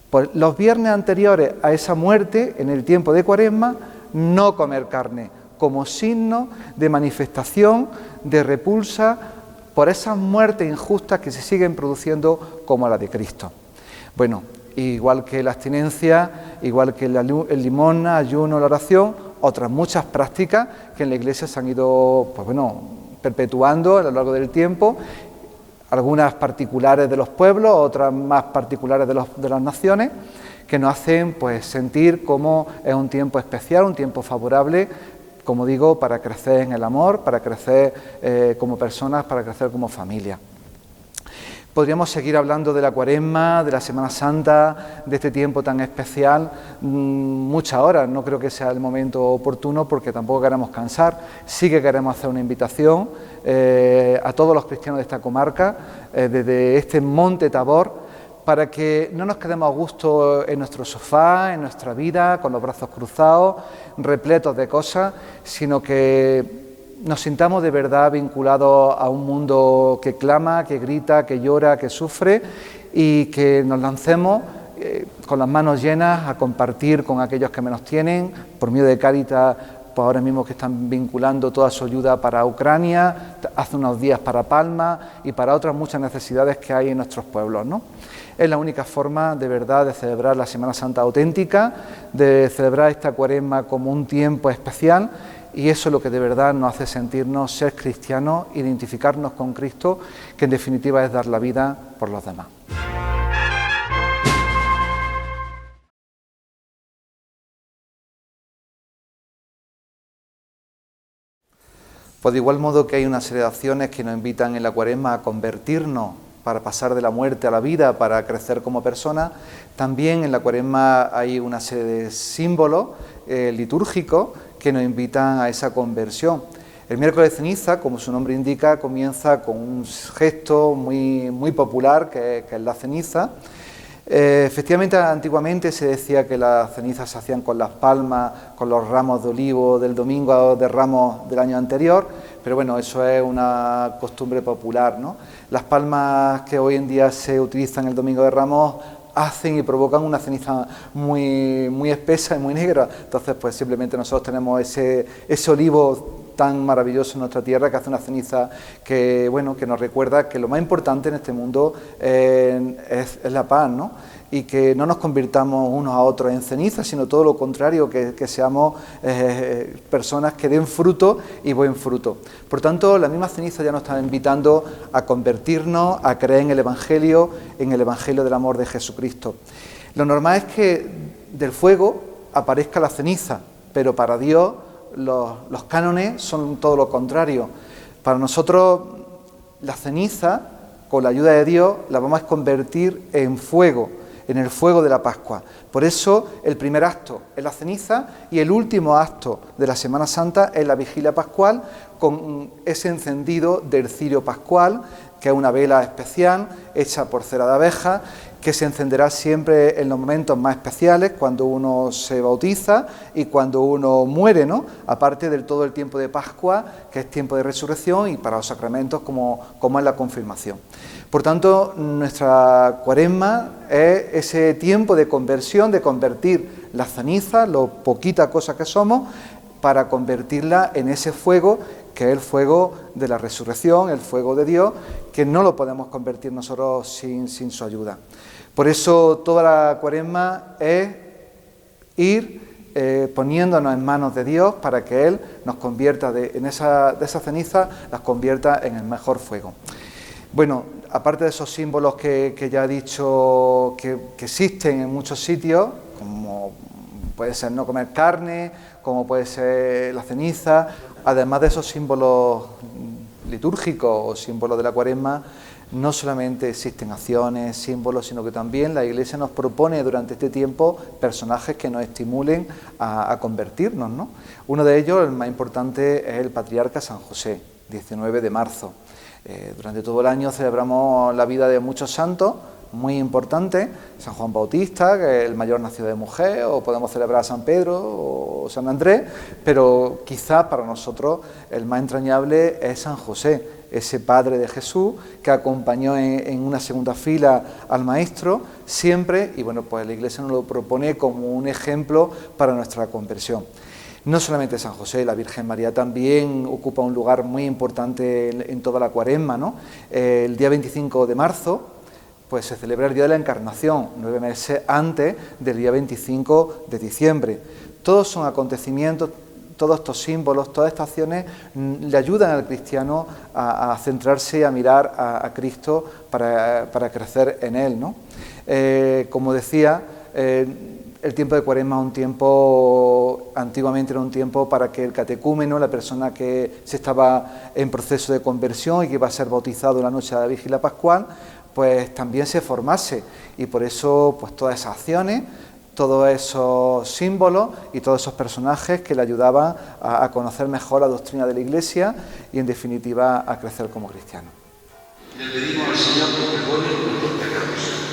pues los viernes anteriores a esa muerte, en el tiempo de Cuaresma, no comer carne, como signo de manifestación, de repulsa por esas muertes injustas que se siguen produciendo como la de Cristo. Bueno, igual que la abstinencia, igual que el limosna, ayuno, la oración, otras muchas prácticas que en la Iglesia se han ido, perpetuando a lo largo del tiempo, algunas particulares de los pueblos, otras más particulares de las naciones, que nos hacen sentir como es un tiempo especial, un tiempo favorable, como digo, para crecer en el amor, para crecer como personas, para crecer como familia. Podríamos seguir hablando de la Cuaresma, de la Semana Santa, de este tiempo tan especial, muchas horas. No creo que sea el momento oportuno porque tampoco queremos cansar. Sí que queremos hacer una invitación a todos los cristianos de esta comarca, desde este Monte Tabor, para que no nos quedemos a gusto en nuestro sofá, en nuestra vida, con los brazos cruzados, repletos de cosas, sino que nos sintamos de verdad vinculados a un mundo que clama, que grita, que llora, que sufre, y que nos lancemos con las manos llenas a compartir con aquellos que menos tienen, por medio de Cáritas, pues ahora mismo que están vinculando toda su ayuda para Ucrania, hace unos días para Palma y para otras muchas necesidades que hay en nuestros pueblos, ¿no? Es la única forma de verdad de celebrar la Semana Santa auténtica, de celebrar esta Cuaresma como un tiempo especial. Y eso es lo que de verdad nos hace sentirnos ser cristianos, identificarnos con Cristo, que en definitiva es dar la vida por los demás. Pues de igual modo que hay una serie de acciones que nos invitan en la Cuaresma a convertirnos para pasar de la muerte a la vida, para crecer como personas, también en la Cuaresma hay una serie de símbolos litúrgicos que nos invitan a esa conversión. El miércoles de ceniza, como su nombre indica, comienza con un gesto muy popular que es la ceniza. Efectivamente, antiguamente se decía que las cenizas se hacían con las palmas, con los ramos de olivo del domingo de Ramos del año anterior, pero bueno, eso es una costumbre popular, ¿no? Las palmas que hoy en día se utilizan el domingo de Ramos hacen y provocan una ceniza muy espesa y muy negra. Entonces, pues simplemente nosotros tenemos ese olivo tan maravilloso en nuestra tierra, que hace una ceniza que nos recuerda que lo más importante en este mundo es la paz, ¿no? Y que no nos convirtamos unos a otros en ceniza, sino todo lo contrario, que seamos personas que den fruto y buen fruto. Por tanto, la misma ceniza ya nos está invitando a convertirnos, a creer en el Evangelio del amor de Jesucristo. Lo normal es que del fuego aparezca la ceniza, pero para Dios los cánones son todo lo contrario. Para nosotros la ceniza, con la ayuda de Dios, la vamos a convertir en fuego en el fuego de la Pascua. Por eso el primer acto es la ceniza y el último acto de la Semana Santa es la vigilia pascual, con ese encendido del cirio pascual, que es una vela especial hecha por cera de abeja, que se encenderá siempre en los momentos más especiales, cuando uno se bautiza y cuando uno muere, ¿no? Aparte del todo el tiempo de Pascua, que es tiempo de resurrección, y para los sacramentos como es la confirmación. Por tanto, nuestra Cuaresma es ese tiempo de conversión, de convertir la ceniza, lo poquita cosa que somos, para convertirla en ese fuego, que es el fuego de la resurrección, el fuego de Dios, que no lo podemos convertir nosotros sin su ayuda. Por eso toda la Cuaresma es ir poniéndonos en manos de Dios para que Él nos convierta de esa ceniza, las convierta en el mejor fuego. Bueno, aparte de esos símbolos que ya he dicho que existen en muchos sitios, como puede ser no comer carne, como puede ser la ceniza, además de esos símbolos litúrgicos o símbolos de la Cuaresma, no solamente existen acciones, símbolos, sino que también la Iglesia nos propone durante este tiempo personajes que nos estimulen a convertirnos, ¿no? Uno de ellos, el más importante, es el patriarca San José, 19 de marzo. Durante todo el año celebramos la vida de muchos santos muy importantes, San Juan Bautista, que es el mayor nacido de mujer, o podemos celebrar a San Pedro o San Andrés, pero quizás para nosotros el más entrañable es San José, ese padre de Jesús que acompañó en una segunda fila al Maestro siempre, y bueno, pues la Iglesia nos lo propone como un ejemplo para nuestra conversión. No solamente San José, la Virgen María también ocupa un lugar muy importante en toda la Cuaresma, ¿no? El día 25 de marzo, pues se celebra el Día de la Encarnación, 9 meses antes del día 25 de diciembre. Todos son acontecimientos, todos estos símbolos, todas estas acciones le ayudan al cristiano a centrarse y a mirar a Cristo para crecer en Él, ¿no? Como decía, el tiempo de Cuaresma es un tiempo, antiguamente era un tiempo para que el catecúmeno, la persona que se estaba en proceso de conversión y que iba a ser bautizado en la noche de la Vigilia Pascual, pues también se formase, y por eso pues todas esas acciones, todos esos símbolos y todos esos personajes que le ayudaban a conocer mejor la doctrina de la Iglesia y en definitiva a crecer como cristiano. Le pedimos al Señor que perdone nuestros pecados.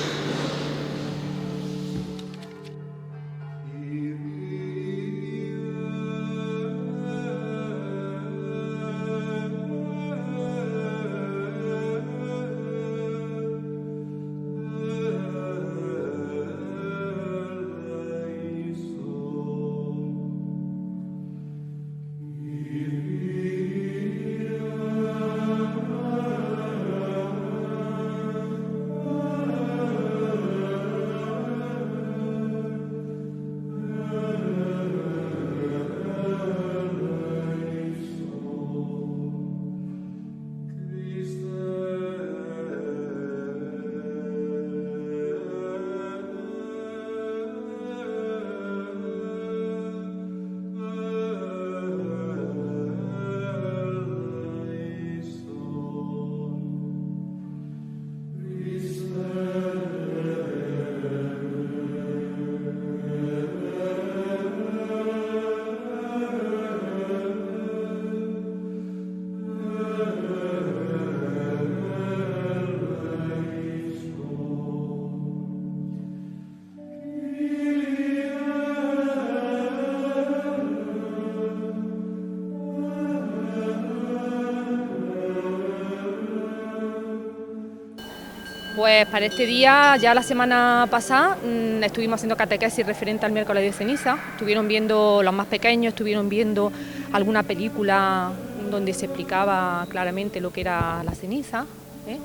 Pues para este día, ya la semana pasada, estuvimos haciendo catequesis referente al miércoles de ceniza. Estuvieron viendo, los más pequeños, estuvieron viendo alguna película donde se explicaba claramente lo que era la ceniza, ¿eh?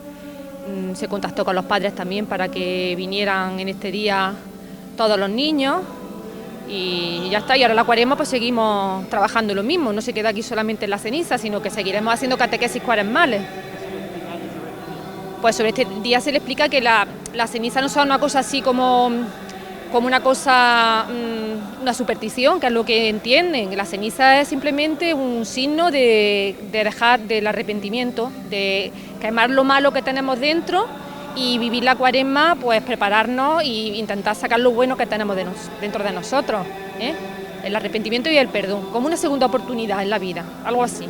Se contactó con los padres también para que vinieran en este día todos los niños. Y ya está, y ahora la Cuaresma pues seguimos trabajando lo mismo, no se queda aquí solamente en la ceniza, sino que seguiremos haciendo catequesis cuaresmales. Pues sobre este día se le explica que la ceniza no es una cosa así como una cosa, una superstición, que es lo que entienden. La ceniza es simplemente un signo de dejar del arrepentimiento, de quemar lo malo que tenemos dentro y vivir la Cuaresma, pues prepararnos e intentar sacar lo bueno que tenemos dentro de nosotros, ¿eh? El arrepentimiento y el perdón, como una segunda oportunidad en la vida, algo así.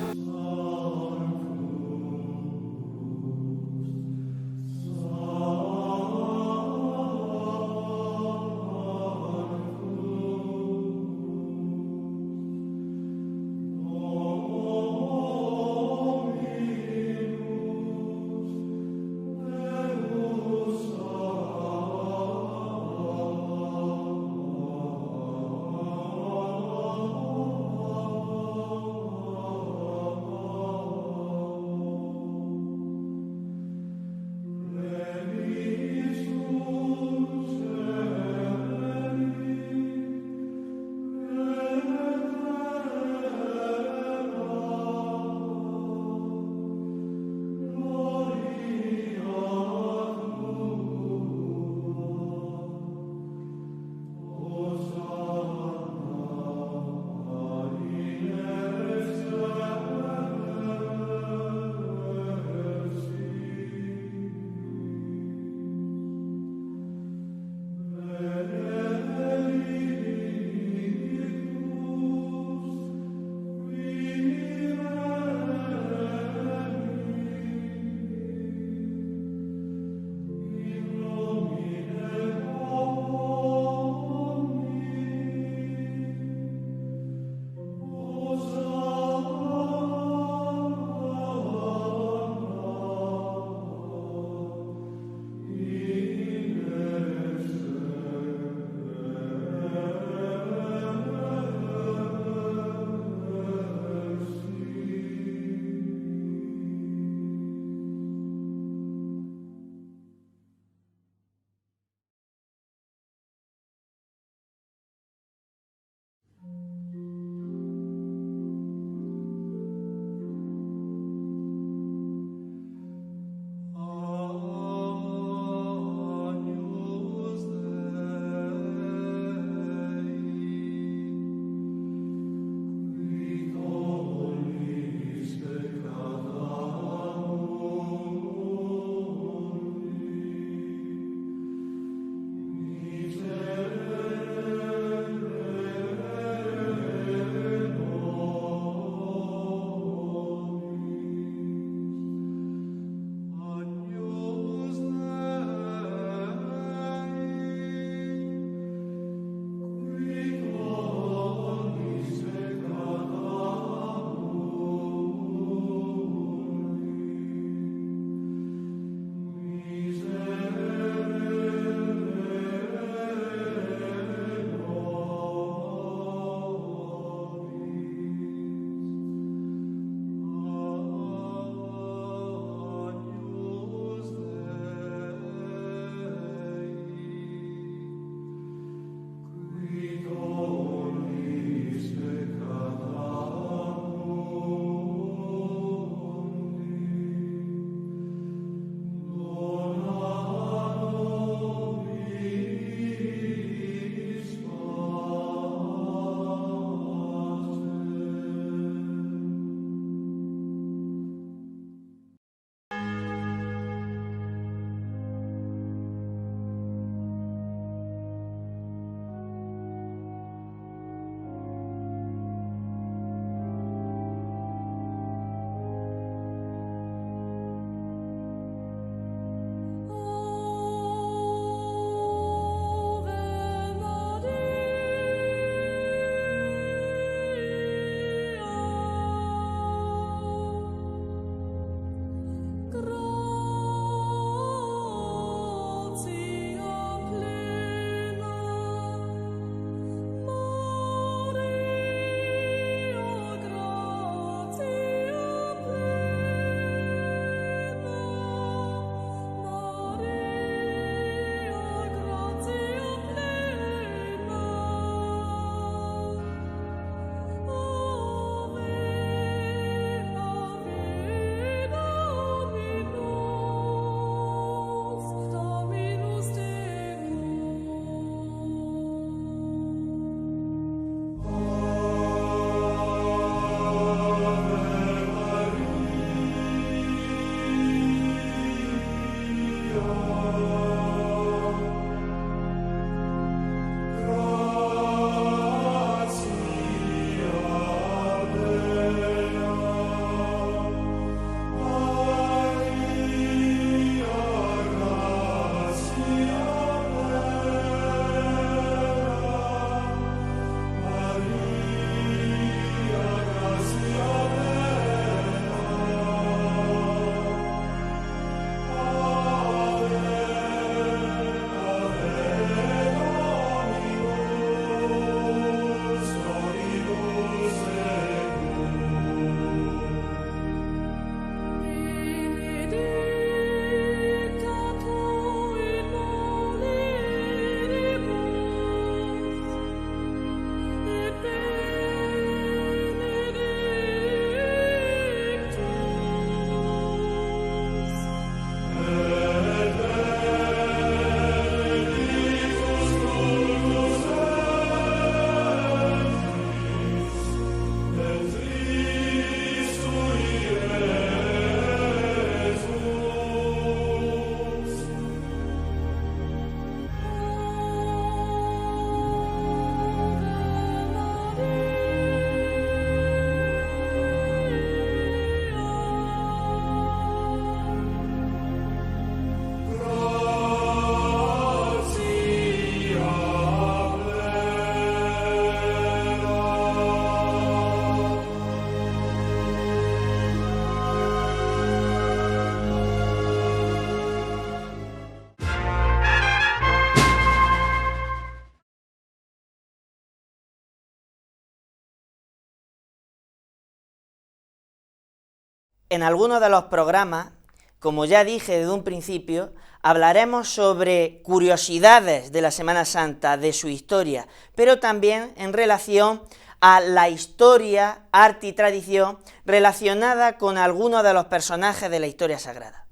en algunos de los programas, como ya dije desde un principio, hablaremos sobre curiosidades de la Semana Santa, de su historia, pero también en relación a la historia, arte y tradición relacionada con algunos de los personajes de la historia sagrada.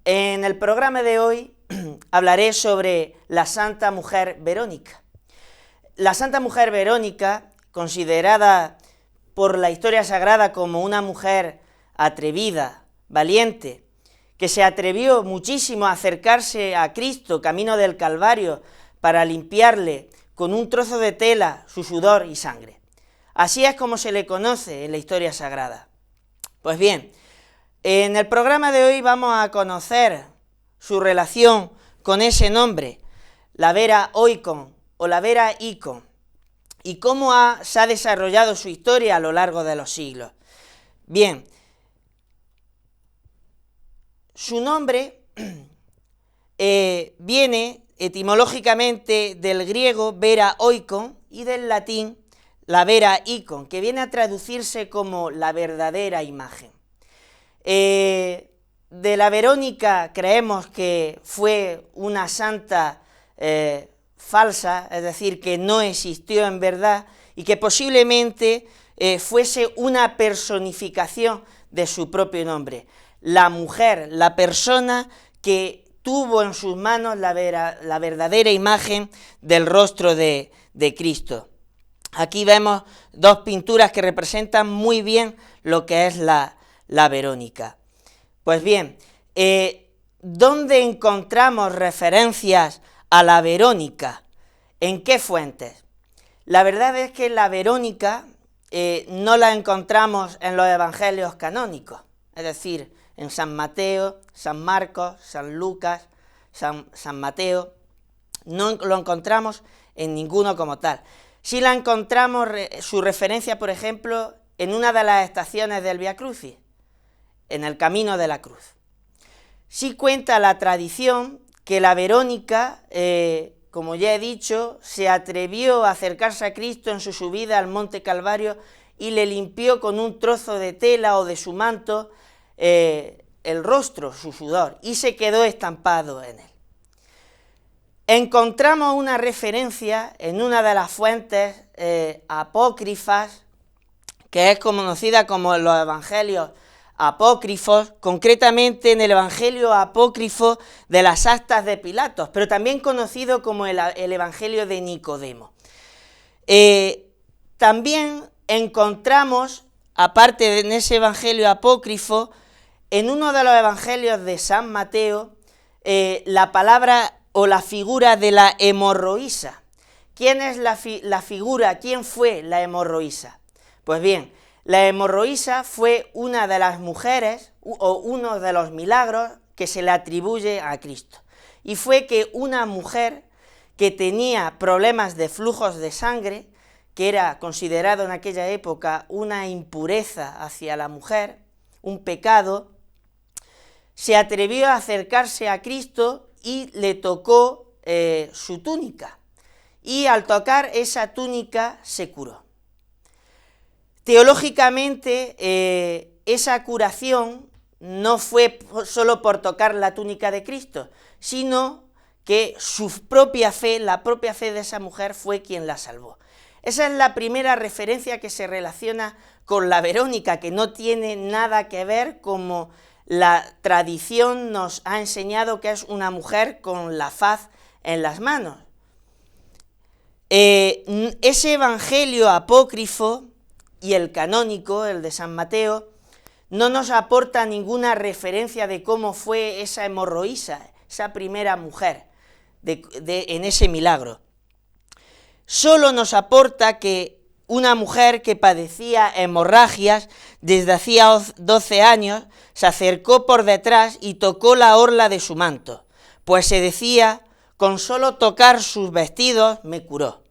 En el programa de hoy hablaré sobre la Santa Mujer Verónica. La Santa Mujer Verónica, considerada por la historia sagrada como una mujer atrevida, valiente, que se atrevió muchísimo a acercarse a Cristo, camino del Calvario, para limpiarle con un trozo de tela su sudor y sangre. Así es como se le conoce en la historia sagrada. Pues bien, en el programa de hoy vamos a conocer su relación con ese nombre, la Vera Oikon o la Vera Icon, y cómo se ha desarrollado su historia a lo largo de los siglos. Bien, su nombre viene etimológicamente del griego Vera Oikon y del latín la Vera Icon, que viene a traducirse como la verdadera imagen. De la Verónica creemos que fue una santa falsa, es decir, que no existió en verdad y que posiblemente fuese una personificación de su propio nombre. La mujer, la persona que tuvo en sus manos la verdadera imagen del rostro de Cristo. Aquí vemos dos pinturas que representan muy bien lo que es la Verónica. Pues bien, ¿dónde encontramos referencias a la Verónica? ¿En qué fuentes? La verdad es que la Verónica no la encontramos en los evangelios canónicos, es decir, en San Mateo, San Marcos, San Lucas, San Mateo, no lo encontramos en ninguno como tal. Sí la encontramos su referencia, por ejemplo, en una de las estaciones del Vía Crucis, en el Camino de la Cruz. Sí cuenta la tradición que la Verónica, como ya he dicho, se atrevió a acercarse a Cristo en su subida al Monte Calvario y le limpió con un trozo de tela o de su manto el rostro, su sudor, y se quedó estampado en él. Encontramos una referencia en una de las fuentes apócrifas, que es conocida como los evangelios apócrifos, concretamente en el evangelio apócrifo de las actas de Pilatos, pero también conocido como el evangelio de Nicodemo. También encontramos, aparte de en ese evangelio apócrifo, en uno de los evangelios de San Mateo, la palabra o la figura de la hemorroísa. ¿Quién es la figura? ¿Quién fue la hemorroísa? Pues bien, la hemorroísa fue una de las mujeres o uno de los milagros que se le atribuye a Cristo. Y fue que una mujer que tenía problemas de flujos de sangre, que era considerado en aquella época una impureza hacia la mujer, un pecado, se atrevió a acercarse a Cristo y le tocó su túnica, y al tocar esa túnica se curó. Teológicamente, esa curación no fue solo por tocar la túnica de Cristo, sino que su propia fe, la propia fe de esa mujer fue quien la salvó. Esa es la primera referencia que se relaciona con la Verónica, que no tiene nada que ver como la tradición nos ha enseñado que es una mujer con la faz en las manos. Ese evangelio apócrifo y el canónico, el de San Mateo, no nos aporta ninguna referencia de cómo fue esa hemorroísa, esa primera mujer en ese milagro. Solo nos aporta que una mujer que padecía hemorragias desde hacía 12 años se acercó por detrás y tocó la orla de su manto, pues se decía, con solo tocar sus vestidos me curó.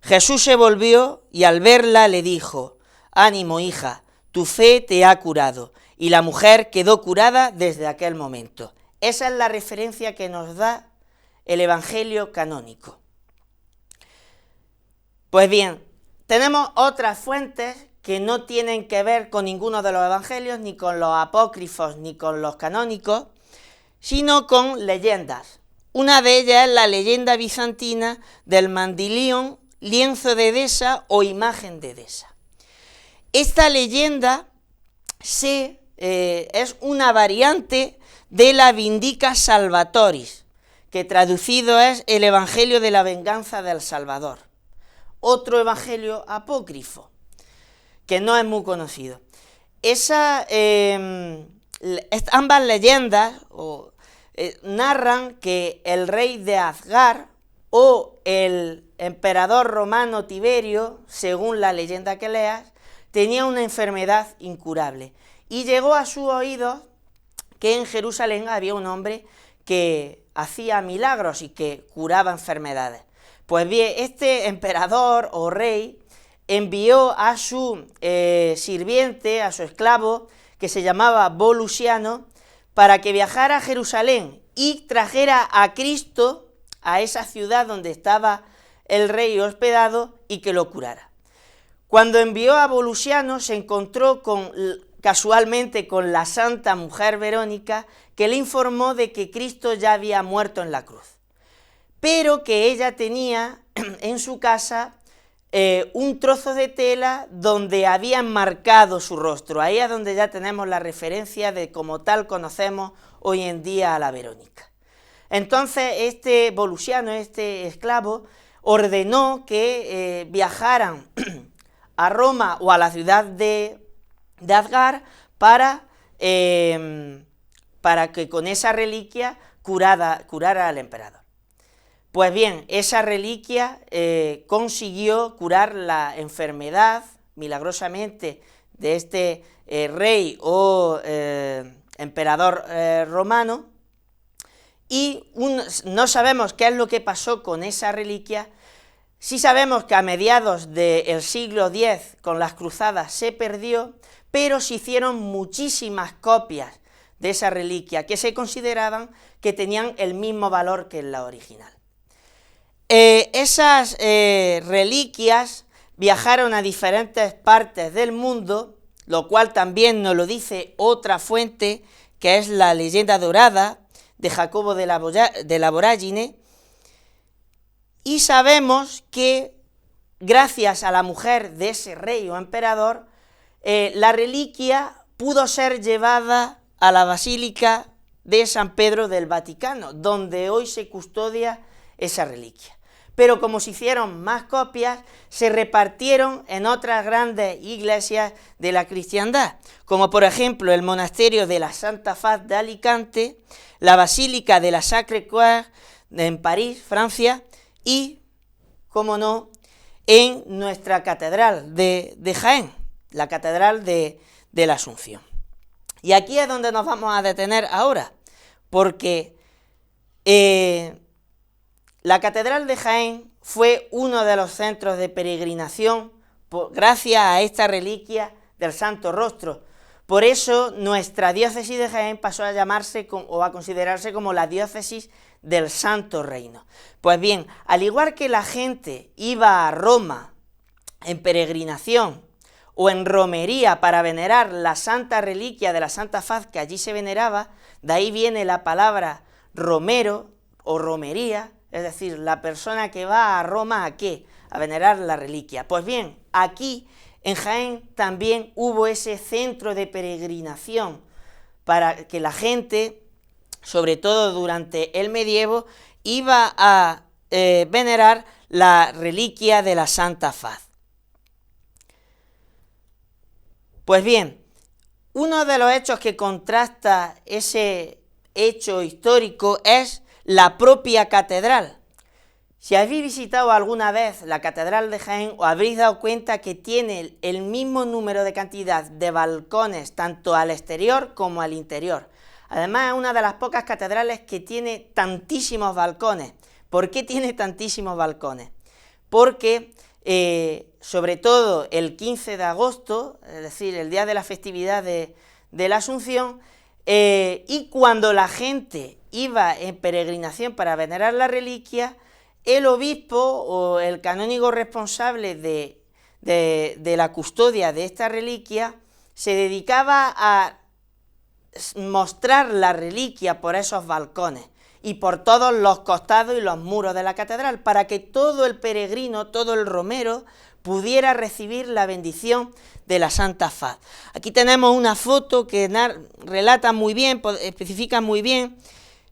Jesús se volvió y al verla le dijo, ánimo hija, tu fe te ha curado, y la mujer quedó curada desde aquel momento. Esa es la referencia que nos da el evangelio canónico. Pues bien, tenemos otras fuentes que no tienen que ver con ninguno de los evangelios, ni con los apócrifos, ni con los canónicos, sino con leyendas. Una de ellas es la leyenda bizantina del mandilión, lienzo de Edesa o imagen de Edesa. Esta leyenda es una variante de la Vindica Salvatoris, que traducido es el Evangelio de la venganza del Salvador, otro evangelio apócrifo, que no es muy conocido. Ambas leyendas narran que el rey de Asgar o el emperador romano Tiberio, según la leyenda que leas, tenía una enfermedad incurable, y llegó a sus oídos que en Jerusalén había un hombre que hacía milagros y que curaba enfermedades. Pues bien, este emperador o rey envió a su sirviente, a su esclavo, que se llamaba Volusiano, para que viajara a Jerusalén y trajera a Cristo a esa ciudad donde estaba el rey hospedado y que lo curara. Cuando envió a Volusiano se encontró casualmente con la santa mujer Verónica, que le informó de que Cristo ya había muerto en la cruz, pero que ella tenía en su casa un trozo de tela donde había marcado su rostro. Ahí es donde ya tenemos la referencia de como tal conocemos hoy en día a la Verónica. Entonces este Volusiano, este esclavo, ordenó que viajaran a Roma o a la ciudad de Asgar para que con esa reliquia curara al emperador. Pues bien, esa reliquia consiguió curar la enfermedad milagrosamente de este rey o emperador romano, y no sabemos qué es lo que pasó con esa reliquia. Sí sabemos que a mediados del siglo X, con las cruzadas, se perdió, pero se hicieron muchísimas copias de esa reliquia que se consideraban que tenían el mismo valor que la original. Esas reliquias viajaron a diferentes partes del mundo, lo cual también nos lo dice otra fuente, que es la leyenda dorada de Jacobo de la Vorágine, y sabemos que gracias a la mujer de ese rey o emperador, la reliquia pudo ser llevada a la Basílica de San Pedro del Vaticano, donde hoy se custodia esa reliquia. Pero como se hicieron más copias, se repartieron en otras grandes iglesias de la cristiandad, como por ejemplo el monasterio de la Santa Faz de Alicante, la Basílica de la Sacré-Cœur en París, Francia, y, como no, en nuestra catedral de Jaén, la catedral de la Asunción. Y aquí es donde nos vamos a detener ahora, porque la catedral de Jaén fue uno de los centros de peregrinación gracias a esta reliquia del Santo Rostro. Por eso nuestra diócesis de Jaén pasó a llamarse o a considerarse como la diócesis del Santo Reino. Pues bien, al igual que la gente iba a Roma en peregrinación o en romería para venerar la santa reliquia de la Santa Faz que allí se veneraba, de ahí viene la palabra romero o romería, es decir, la persona que va a Roma, ¿a qué? A venerar la reliquia. Pues bien, aquí en Jaén también hubo ese centro de peregrinación para que la gente, sobre todo durante el medievo, iba a venerar la reliquia de la Santa Faz. Pues bien, uno de los hechos que contrasta ese hecho histórico es la propia catedral. Si habéis visitado alguna vez la catedral de Jaén, os habréis dado cuenta que tiene el mismo número de cantidad de balcones, tanto al exterior como al interior. Además, es una de las pocas catedrales que tiene tantísimos balcones. ¿Por qué tiene tantísimos balcones? Porque, sobre todo el 15 de agosto, es decir, el día de la festividad de la Asunción, y cuando la gente iba en peregrinación para venerar la reliquia, el obispo o el canónigo responsable de de la custodia de esta reliquia se dedicaba a mostrar la reliquia por esos balcones y por todos los costados y los muros de la catedral, para que todo el peregrino, todo el romero, pudiera recibir la bendición de la Santa Faz. Aquí tenemos una foto que relata muy bien, especifica muy bien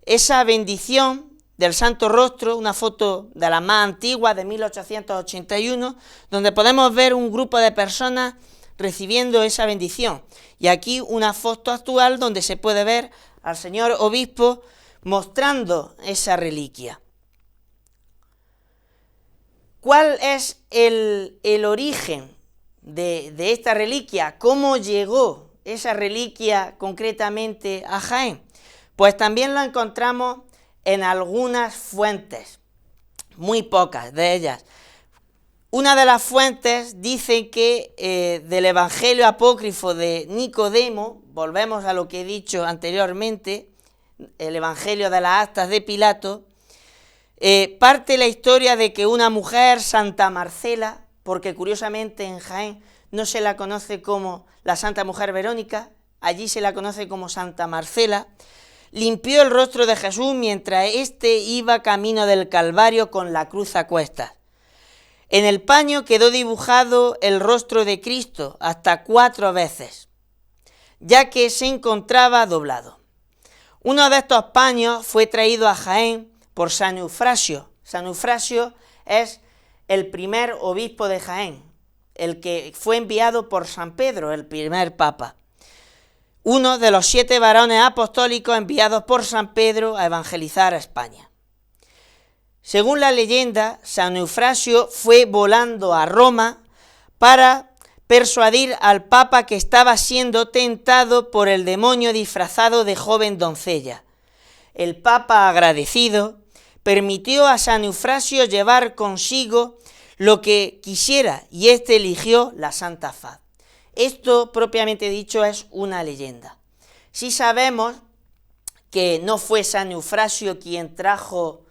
esa bendición del Santo Rostro, una foto de las más antiguas de 1881, donde podemos ver un grupo de personas recibiendo esa bendición. Y aquí una foto actual donde se puede ver al señor obispo mostrando esa reliquia. ¿Cuál es el origen de esta reliquia? ¿Cómo llegó esa reliquia concretamente a Jaén? Pues también lo encontramos en algunas fuentes, muy pocas de ellas. Una de las fuentes dice que del Evangelio apócrifo de Nicodemo, volvemos a lo que he dicho anteriormente, el Evangelio de las actas de Pilato, parte la historia de que una mujer, Santa Marcela, porque curiosamente en Jaén no se la conoce como la Santa Mujer Verónica, allí se la conoce como Santa Marcela, limpió el rostro de Jesús mientras éste iba camino del Calvario con la cruz a cuestas. En el paño quedó dibujado el rostro de Cristo hasta 4 veces, ya que se encontraba doblado. Uno de estos paños fue traído a Jaén por San Eufrasio. San Eufrasio es el primer obispo de Jaén, el que fue enviado por San Pedro, el primer papa. Uno de los 7 varones apostólicos enviados por San Pedro a evangelizar a España. Según la leyenda, San Eufrasio fue volando a Roma para persuadir al papa que estaba siendo tentado por el demonio disfrazado de joven doncella. El papa, agradecido, permitió a San Eufrasio llevar consigo lo que quisiera y éste eligió la Santa Faz. Esto, propiamente dicho, es una leyenda. Sí sabemos que no fue San Eufrasio quien trajo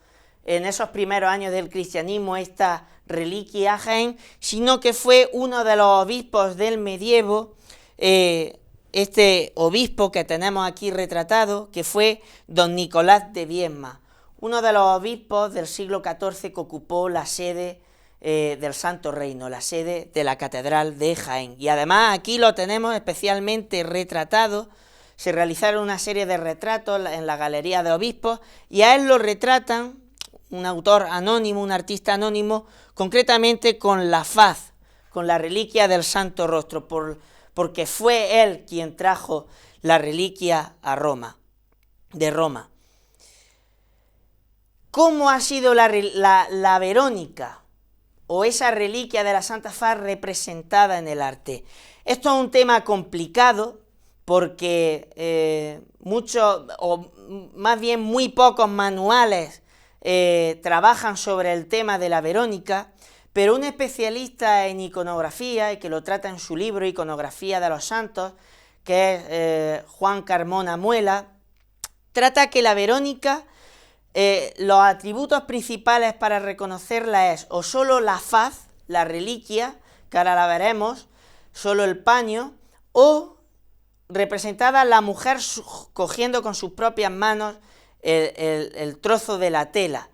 en esos primeros años del cristianismo esta reliquia a Jaén, sino que fue uno de los obispos del medievo, este obispo que tenemos aquí retratado, que fue don Nicolás de Viedma, uno de los obispos del siglo XIV que ocupó la sede del Santo Reino, la sede de la Catedral de Jaén. Y además aquí lo tenemos especialmente retratado. Se realizaron una serie de retratos en la Galería de Obispos y a él lo retratan un autor anónimo, un artista anónimo, concretamente con la faz, con la reliquia del Santo Rostro, porque fue él quien trajo la reliquia a Roma, de Roma. ¿Cómo ha sido la Verónica o esa reliquia de la Santa Faz representada en el arte? Esto es un tema complicado porque muchos, o más bien muy pocos manuales trabajan sobre el tema de la Verónica, pero un especialista en iconografía, y que lo trata en su libro Iconografía de los Santos, que es Juan Carmona Muela, trata que la Verónica, los atributos principales para reconocerla es o solo la faz, la reliquia, que ahora la veremos, solo el paño, o representada la mujer cogiendo con sus propias manos el trozo de la tela.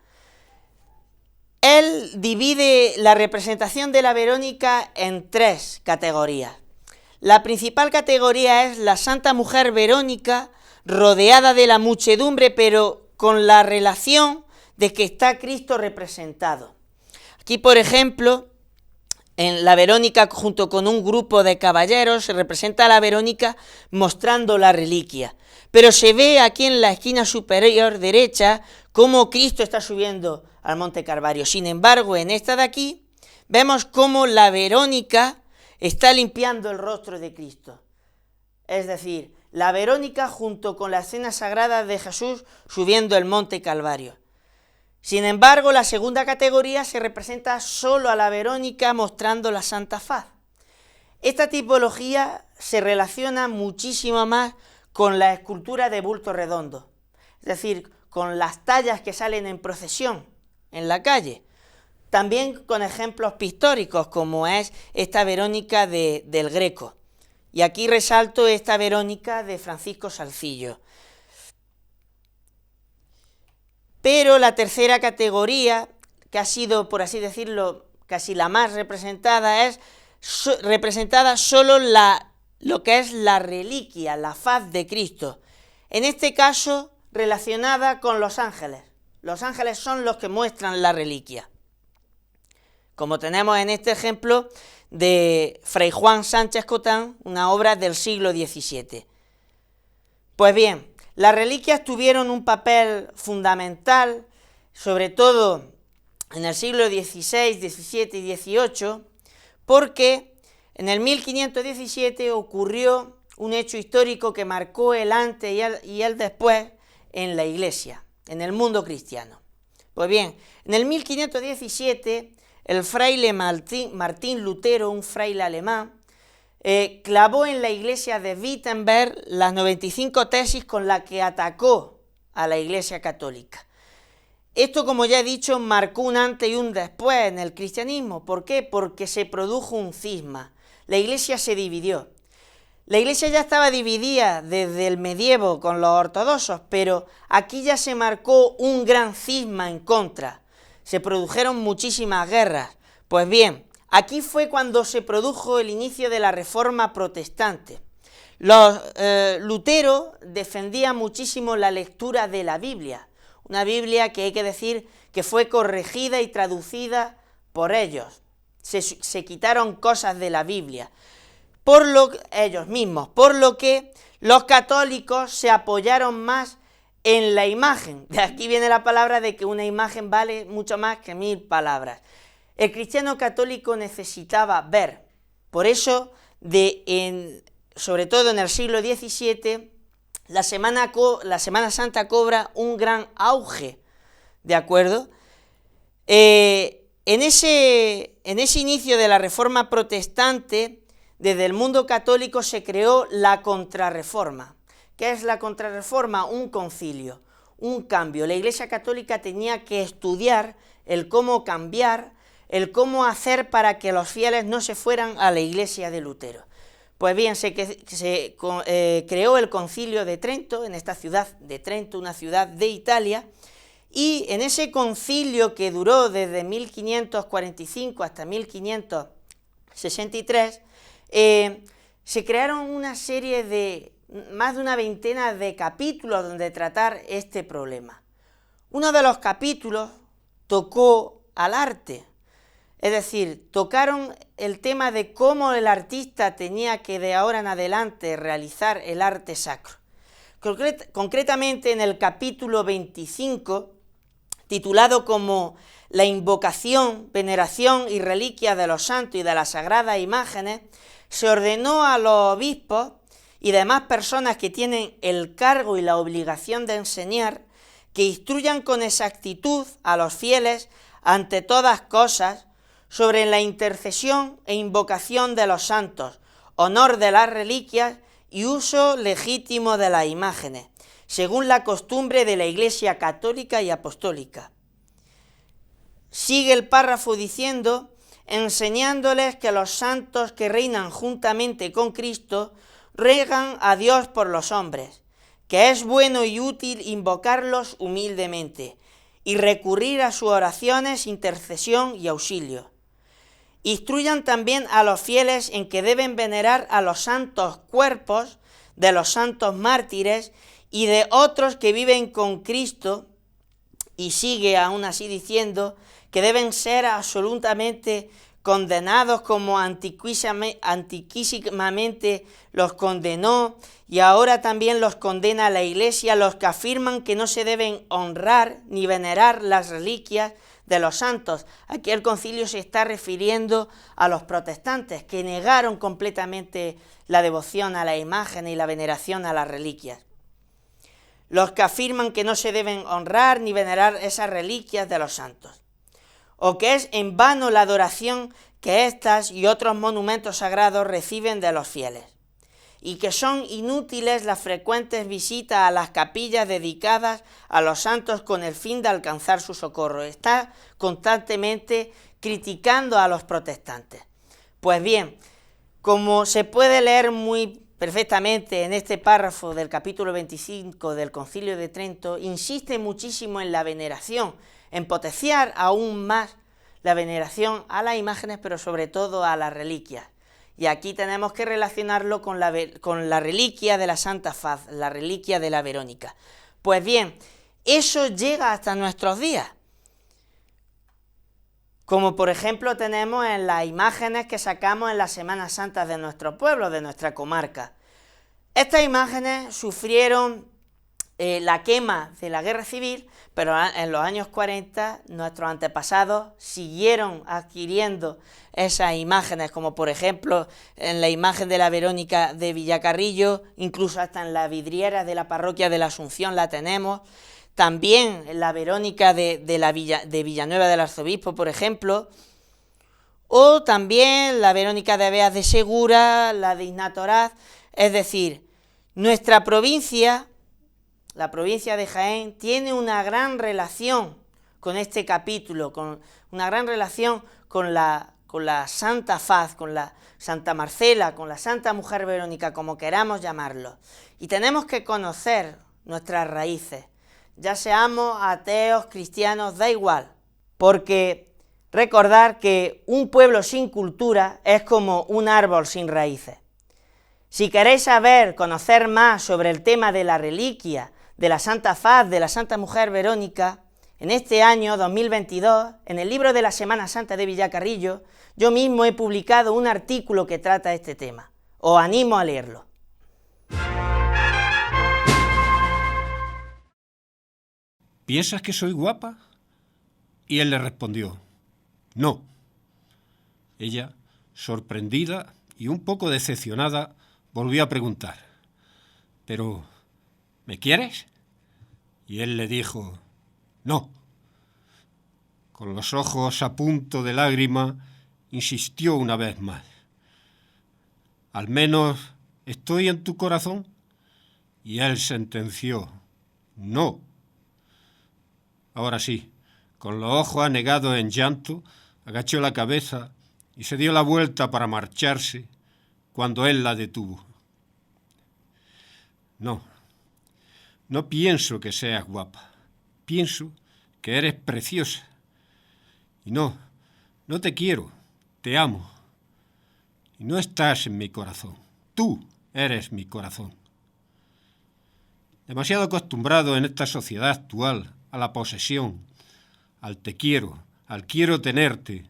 Él divide la representación de la Verónica en 3 categorías. La principal categoría es la Santa Mujer Verónica, rodeada de la muchedumbre, pero con la relación de que está Cristo representado. Aquí, por ejemplo, en la Verónica, junto con un grupo de caballeros, se representa a la Verónica mostrando la reliquia. Pero se ve aquí en la esquina superior derecha cómo Cristo está subiendo al Monte Calvario. Sin embargo, en esta de aquí, vemos cómo la Verónica está limpiando el rostro de Cristo. Es decir, la Verónica junto con la escena sagrada de Jesús subiendo el Monte Calvario. Sin embargo, la segunda categoría se representa solo a la Verónica mostrando la Santa Faz. Esta tipología se relaciona muchísimo más con la escultura de bulto redondo, es decir, con las tallas que salen en procesión en la calle. también con ejemplos pictóricos, como es esta Verónica del Greco. Y aquí resalto esta Verónica de Francisco Salcillo. Pero la tercera categoría, que ha sido, por así decirlo, casi la más representada, es representada solo lo que es la reliquia, la faz de Cristo. En este caso, relacionada con los ángeles. Los ángeles son los que muestran la reliquia. Como tenemos en este ejemplo de Fray Juan Sánchez Cotán, una obra del siglo XVII. Pues bien, las reliquias tuvieron un papel fundamental, sobre todo en el siglo XVI, XVII y XVIII, porque en el 1517 ocurrió un hecho histórico que marcó el antes y el después en la Iglesia, en el mundo cristiano. Pues bien, en el 1517 el fraile Martín Lutero, un fraile alemán, clavó en la iglesia de Wittenberg las 95 tesis con las que atacó a la Iglesia Católica. Esto, como ya he dicho, marcó un antes y un después en el cristianismo. ¿Por qué? Porque se produjo un cisma. La Iglesia se dividió. La Iglesia ya estaba dividida desde el medievo con los ortodoxos, pero aquí ya se marcó un gran cisma en contra. Se produjeron muchísimas guerras. Pues bien, aquí fue cuando se produjo el inicio de la Reforma Protestante. Lutero defendía muchísimo la lectura de la Biblia, una Biblia que hay que decir que fue corregida y traducida por ellos. Se quitaron cosas de la Biblia, ellos mismos, por lo que los católicos se apoyaron más en la imagen. De aquí viene la palabra de que una imagen vale mucho más que 1000 palabras. El cristiano católico necesitaba ver. Por eso, sobre todo en el siglo XVII, la Semana Santa cobra un gran auge, ¿de acuerdo? En ese inicio de la Reforma Protestante, desde el mundo católico se creó la Contrarreforma. ¿Qué es la Contrarreforma? Un concilio, un cambio. La Iglesia Católica tenía que estudiar el cómo cambiar, el cómo hacer para que los fieles no se fueran a la Iglesia de Lutero. Pues bien, se creó el Concilio de Trento, en esta ciudad de Trento, una ciudad de Italia, y en ese concilio que duró desde 1545 hasta 1563, se crearon una serie de más de una veintena de capítulos donde tratar este problema. Uno de los capítulos tocó al arte, es decir, tocaron el tema de cómo el artista tenía que de ahora en adelante realizar el arte sacro. Concretamente en el capítulo 25, titulado como La invocación, veneración y reliquia de los santos y de las sagradas imágenes, se ordenó a los obispos y demás personas que tienen el cargo y la obligación de enseñar, que instruyan con exactitud a los fieles ante todas cosas sobre la intercesión e invocación de los santos, honor de las reliquias y uso legítimo de las imágenes, según la costumbre de la Iglesia Católica y Apostólica. Sigue el párrafo diciendo, enseñándoles que los santos que reinan juntamente con Cristo ruegan a Dios por los hombres, que es bueno y útil invocarlos humildemente y recurrir a sus oraciones, intercesión y auxilio. Instruyan también a los fieles en que deben venerar a los santos cuerpos de los santos mártires y de otros que viven con Cristo, y sigue aún así diciendo que deben ser absolutamente condenados como antiquísimamente los condenó y ahora también los condena la Iglesia, los que afirman que no se deben honrar ni venerar las reliquias de los santos. Aquí el concilio se está refiriendo a los protestantes que negaron completamente la devoción a la imagen y la veneración a las reliquias. Los que afirman que no se deben honrar ni venerar esas reliquias de los santos, o que es en vano la adoración que estas y otros monumentos sagrados reciben de los fieles. y que son inútiles las frecuentes visitas a las capillas dedicadas a los santos con el fin de alcanzar su socorro. Está constantemente criticando a los protestantes. Pues bien, como se puede leer muy perfectamente en este párrafo del capítulo 25 del Concilio de Trento, insiste muchísimo en la veneración, en potenciar aún más la veneración a las imágenes, pero sobre todo a las reliquias. Y aquí tenemos que relacionarlo con la reliquia de la Santa Faz, la reliquia de la Verónica. Pues bien, eso llega hasta nuestros días. Como por ejemplo tenemos en las imágenes que sacamos en las Semanas Santas de nuestro pueblo, de nuestra comarca. Estas imágenes sufrieron la quema de la Guerra Civil, pero en los años 40 nuestros antepasados siguieron adquiriendo esas imágenes, como por ejemplo en la imagen de la Verónica de Villacarrillo, incluso hasta en la vidriera de la parroquia de la Asunción la tenemos. También la Verónica de Villanueva del Arzobispo, por ejemplo, o también la Verónica de Beas de Segura, la de Ignatoraz. Es decir, nuestra provincia, la provincia de Jaén, tiene una gran relación con este capítulo, con una gran relación con la Santa Faz, con la Santa Marcela, con la Santa Mujer Verónica, como queramos llamarlo. Y tenemos que conocer nuestras raíces. Ya seamos ateos, cristianos, da igual, porque recordar que un pueblo sin cultura es como un árbol sin raíces. Si queréis saber, conocer más sobre el tema de la reliquia, de la Santa Faz, de la Santa Mujer Verónica, en este año 2022, en el libro de la Semana Santa de Villacarrillo, yo mismo he publicado un artículo que trata este tema. Os animo a leerlo. ¿Piensas que soy guapa? Y él le respondió, no. Ella, sorprendida y un poco decepcionada, volvió a preguntar, ¿pero me quieres? Y él le dijo, no. Con los ojos a punto de lágrima, insistió una vez más, ¿al menos estoy en tu corazón? Y él sentenció, no. Ahora sí, con los ojos anegados en llanto, agachó la cabeza y se dio la vuelta para marcharse cuando él la detuvo. No pienso que seas guapa, pienso que eres preciosa. Y no te quiero, te amo. Y no estás en mi corazón, tú eres mi corazón. Demasiado acostumbrado en esta sociedad actual a la posesión, al te quiero, al quiero tenerte,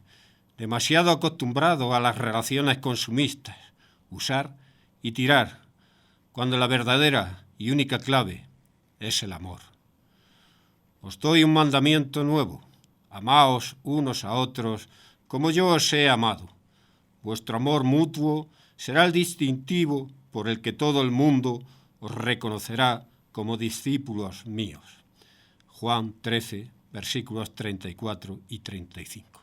demasiado acostumbrado a las relaciones consumistas, usar y tirar, cuando la verdadera y única clave es el amor. Os doy un mandamiento nuevo, amaos unos a otros como yo os he amado. Vuestro amor mutuo será el distintivo por el que todo el mundo os reconocerá como discípulos míos. Juan 13, versículos 34 y 35.